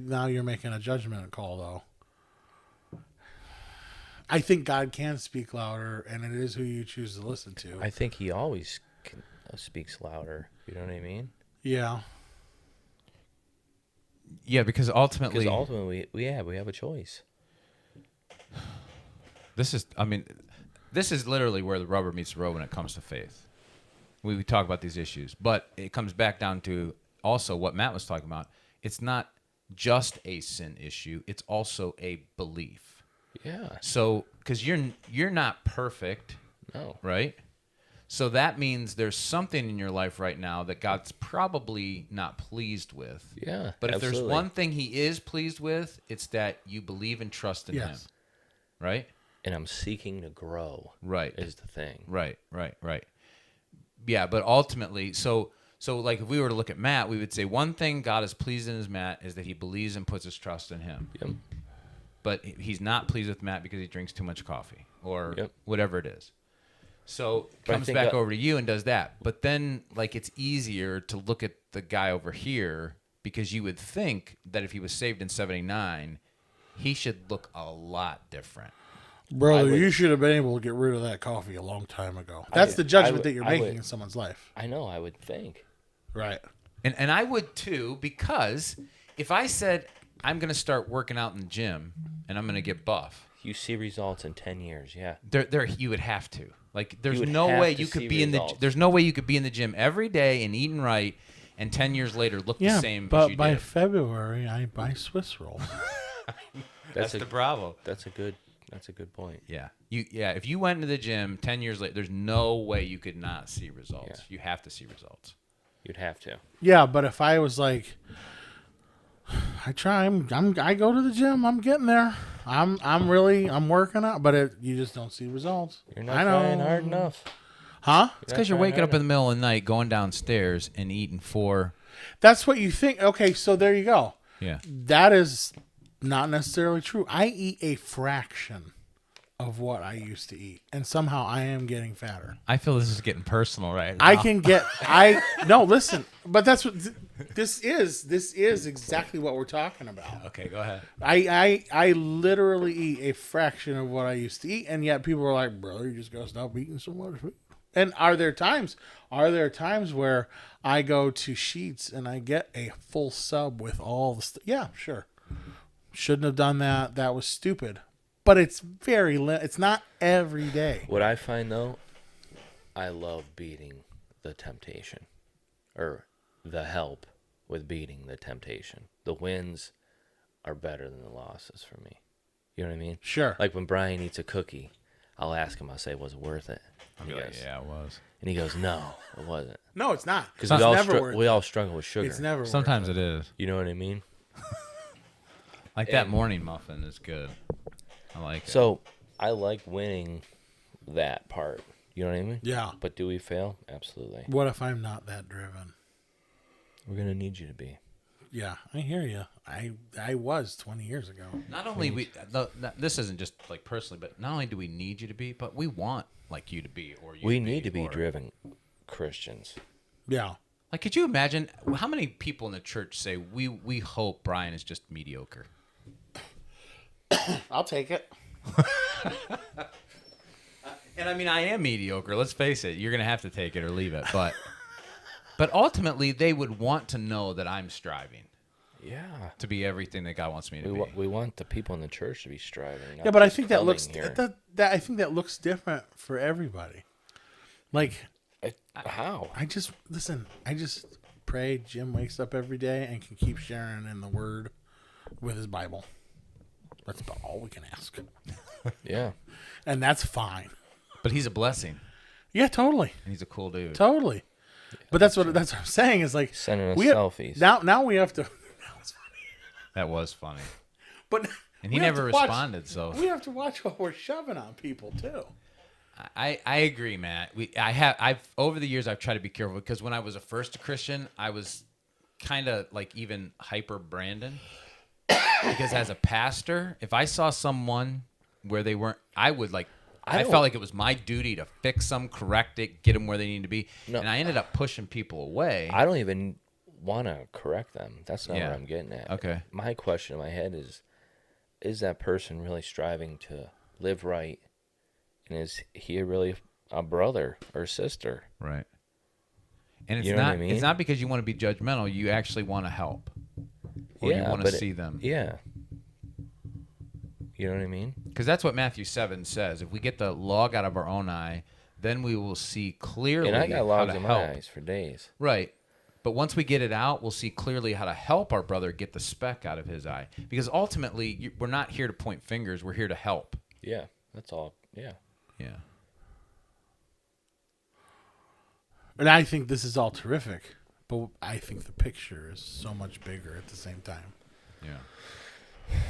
now you're making a judgment call, though. I think God can speak louder, and it is who you choose to listen to. I think he always speaks louder. You know what I mean? Yeah. Yeah, because ultimately, we have a choice. this is literally where the rubber meets the road when it comes to faith. We talk about these issues, but it comes back down to also what Matt was talking about. It's not just a sin issue; it's also a belief. Yeah. So, because you're not perfect, No. right? So that means there's something in your life right now that God's probably not pleased with. Yeah. But if absolutely. there's one thing He is pleased with, it's that you believe and trust in Him, Yes. right? And I'm seeking to grow. Right. Is the thing. Right. Yeah, but ultimately, so like if we were to look at Matt, we would say one thing God is pleased in Matt is that he believes and puts his trust in Him. Yep. But he's not pleased with Matt because he drinks too much coffee or Yep. whatever it is. So But I comes think back that- over to you and does that. But then like it's easier to look at the guy over here because you would think that if he was saved in 79, he should look a lot different. Brother, you should have been able to get rid of that coffee a long time ago. That's the judgment that you're making in someone's life. I know, I would think. Right. And I would too, because if I said I'm going to start working out in the gym and I'm going to get buff, You see results in 10 years, yeah. there you would have to. Like there's would no have way to you could see be results. there's no way you could be in the gym every day and eating right and 10 years later look the same but as you by did. February, I buy Swiss rolls. That's the problem. That's a good point. Yeah. If you went into the gym 10 years later, there's no way you could not see results. Yeah. You have to see results. You'd have to. Yeah, but if I was like, I go to the gym. I'm getting there. I'm working out, but you just don't see results. You're not trying hard enough. Huh? It's because you're waking up in the middle of the night, going downstairs and eating 4. That's what you think. Okay, so there you go. Yeah. That is not necessarily true. I eat a fraction of what I used to eat, and somehow I am getting fatter. I feel this is getting personal right now. No, listen, but that's what this is. This is exactly what we're talking about. Okay, go ahead. I literally eat a fraction of what I used to eat, and yet people are like, "Brother, you just gotta stop eating so much food." And are there times where I go to Sheetz and I get a full sub with all the stuff? Yeah, sure. Shouldn't have done that. That was stupid. But it's it's not every day. What I find, though, I love beating the temptation. Or the help with beating the temptation. The wins are better than the losses for me. You know what I mean? Sure. Like when Brian eats a cookie, I'll ask him, I'll say, was it worth it? And he goes, Yeah, it was. And he goes, no, it wasn't. No, it's not. Because It's we all struggle with sugar. It's never Sometimes worth it is. You know what I mean? Like that morning muffin is good. I like it. So I like winning that part. You know what I mean? Yeah. But do we fail? Absolutely. What if I'm not that driven? We're going to need you to be. Yeah, I hear you. I was 20 years ago. Not only this isn't just like personally, but not only do we need you to be, but we want like you to be, or you. We need to be driven Christians. Yeah. Like, could you imagine how many people in the church say we hope Brian is just mediocre? I'll take it. And I mean, I am mediocre. Let's face it. You're gonna have to take it or leave it. But ultimately, they would want to know that I'm striving Yeah. to be everything that God wants me to be. We want the people in the church to be striving. not Yeah, but I just think that coming looks here. I think that looks different for everybody. Like How? I just pray Jim wakes up every day and can keep sharing in the Word with his Bible. That's about all we can ask, Yeah. and that's fine. But he's a blessing, Yeah, totally, and he's a cool dude. totally. But that's what I'm saying is like Sending us we have- selfies. Now we have to. That was funny. But And he we have never to watch- responded, so we have to watch what we're shoving on people too. I agree, Matt. I've over the years I've tried to be careful because when I was a first Christian, I was kind of like even hyper Brandon. Because as a pastor, if I saw someone where they weren't, I would I felt like it was my duty to fix them, correct it, get them where they need to be. No. And I ended up pushing people away. I don't even want to correct them. That's not Yeah. what I'm getting at. Okay. My question in my head is that person really striving to live right? And is he really a brother or sister? Right. And it's You know what not I mean? it's not because you want to be judgmental. You actually want to help. Or you want to see them. Yeah. You know what I mean? Because that's what Matthew 7 says. If we get the log out of our own eye, then we will see clearly And I got how logs to in help. my eyes for days. Right. But once we get it out, we'll see clearly how to help our brother get the speck out of his eye. Because ultimately, we're not here to point fingers. We're here to help. Yeah, that's all. Yeah. Yeah. And I think this is all terrific, but I think the picture is so much bigger at the same time Yeah.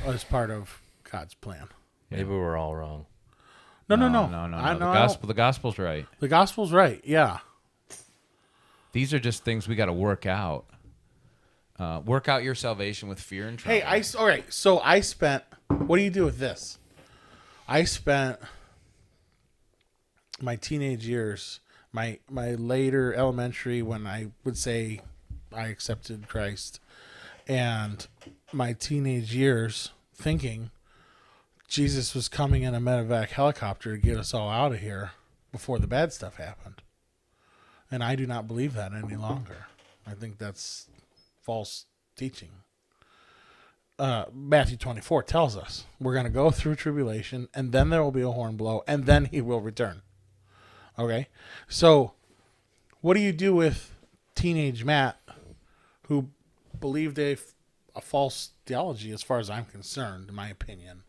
as part of God's plan. Yeah. Maybe we're all wrong. No. The gospel's right. The gospel's right. Yeah. These are just things we got to work out. Work out your salvation with fear and trembling. Hey, all right. So I spent. What do you do with this? I spent my teenage years, my later elementary, when I would say I accepted Christ, and my teenage years thinking Jesus was coming in a medevac helicopter to get us all out of here before the bad stuff happened. And I do not believe that any longer. I think that's false teaching. Matthew 24 tells us we're going to go through tribulation, and then there will be a horn blow, and then he will return. Okay? So what do you do with teenage Matt who believed a false theology, as far as I'm concerned, in my opinion?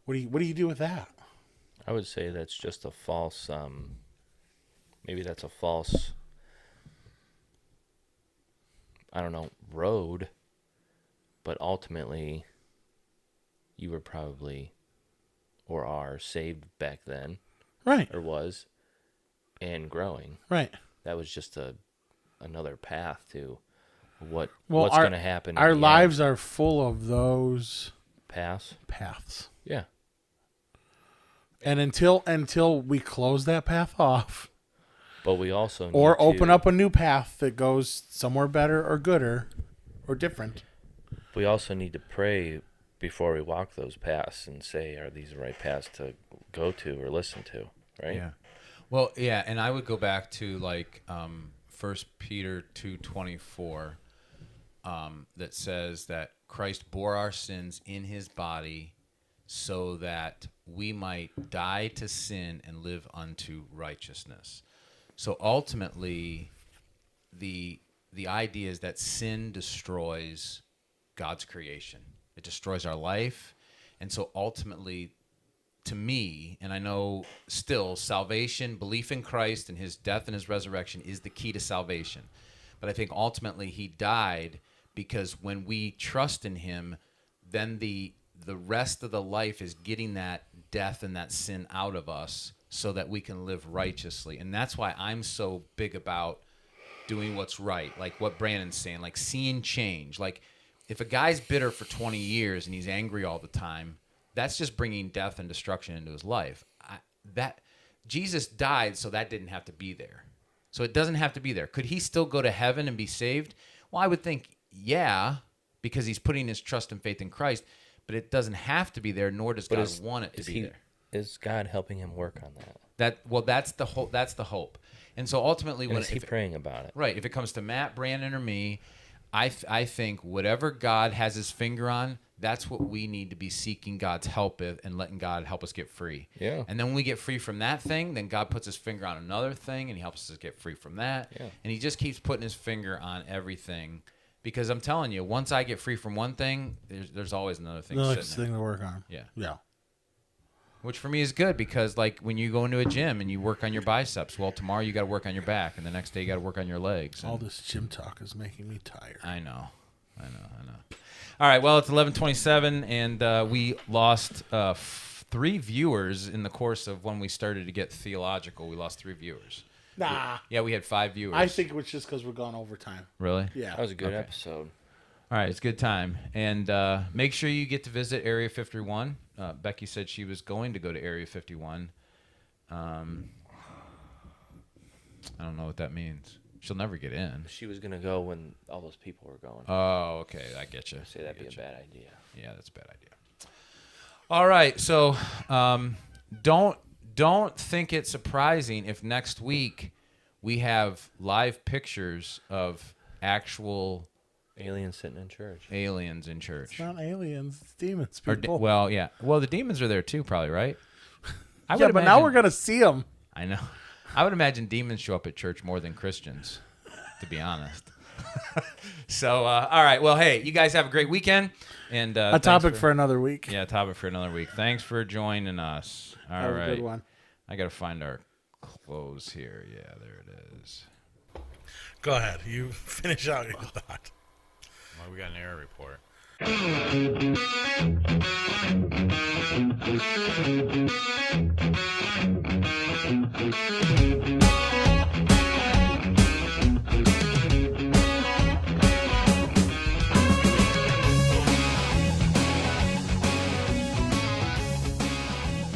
What do you do with that? I would say that's just a false. Maybe that's a false. I don't know, road. But ultimately, you were probably, or are, saved back then, Right. or was, and growing. Right. That was just another path to what's Well, going to happen. Our in the lives are full of those paths. paths. Yeah. And until we close that path off, But we also need or to, open up a new path that goes somewhere better or gooder or different. We also need to pray before we walk those paths and say, are these the right paths to go to or listen to? Right? Yeah. Well, yeah, and I would go back to like 1 Peter 2:24 that says that Christ bore our sins in his body so that we might die to sin and live unto righteousness. So ultimately, the idea is that sin destroys God's creation. It destroys our life. And so ultimately, to me, and I know still, salvation, belief in Christ and his death and his resurrection is the key to salvation. But I think ultimately he died because when we trust in him, then the rest of the life is getting that death and that sin out of us so that we can live righteously. And that's why I'm so big about doing what's right, like what Brandon's saying, like seeing change. Like if a guy's bitter for 20 years and he's angry all the time, that's just bringing death and destruction into his life. That Jesus died so that didn't have to be there. So it doesn't have to be there. Could he still go to heaven and be saved? Well, I would think, yeah, because he's putting his trust and faith in Christ. But it doesn't have to be there, nor does God want it to be there. Is God helping him work on that? That's the hope. That's the hope. And so ultimately, And is he praying about it? Right. If it comes to Matt, Brandon, or me, I think whatever God has his finger on, that's what we need to be seeking God's help with and letting God help us get free. Yeah. And then when we get free from that thing, then God puts his finger on another thing and he helps us get free from that. Yeah. And he just keeps putting his finger on everything. Because I'm telling you, once I get free from one thing, there's always another thing The sitting next there. thing to work on. Yeah. Yeah. Which for me is good because, like, when you go into a gym and you work on your biceps, well, tomorrow you got to work on your back, and the next day you got to work on your legs. All this gym talk is making me tired. I know. All right, well, it's 11:27, and we lost 3 viewers in the course of when we started to get theological. We lost 3 viewers. Nah. Yeah, we had 5 viewers. I think it was just because we're going overtime. Really? Yeah. That was a good Okay. episode. All right, it's a good time. And make sure you get to visit Area 51. Becky said she was going to go to Area 51. I don't know what that means. She'll never get in. She was gonna go when all those people were going. Oh, okay. I get you. Say that'd be a bad idea. Yeah, that's a bad idea. All right. So don't think it surprising if next week we have live pictures of actual Aliens sitting in church. aliens in church. It's not aliens, it's demons, Or people. well, yeah. Well, the demons are there too, probably, right? I yeah, would but now imagine- we're going to see them. I know. I would imagine demons show up at church more than Christians, to be honest. So, all right. Well, hey, you guys have a great weekend. And A topic for another week. Yeah, topic for another week. Thanks for joining us. All Have right. a good one. I got to find our close here. Yeah, there it is. Go ahead. You finish out your thought. Well, we got an error report.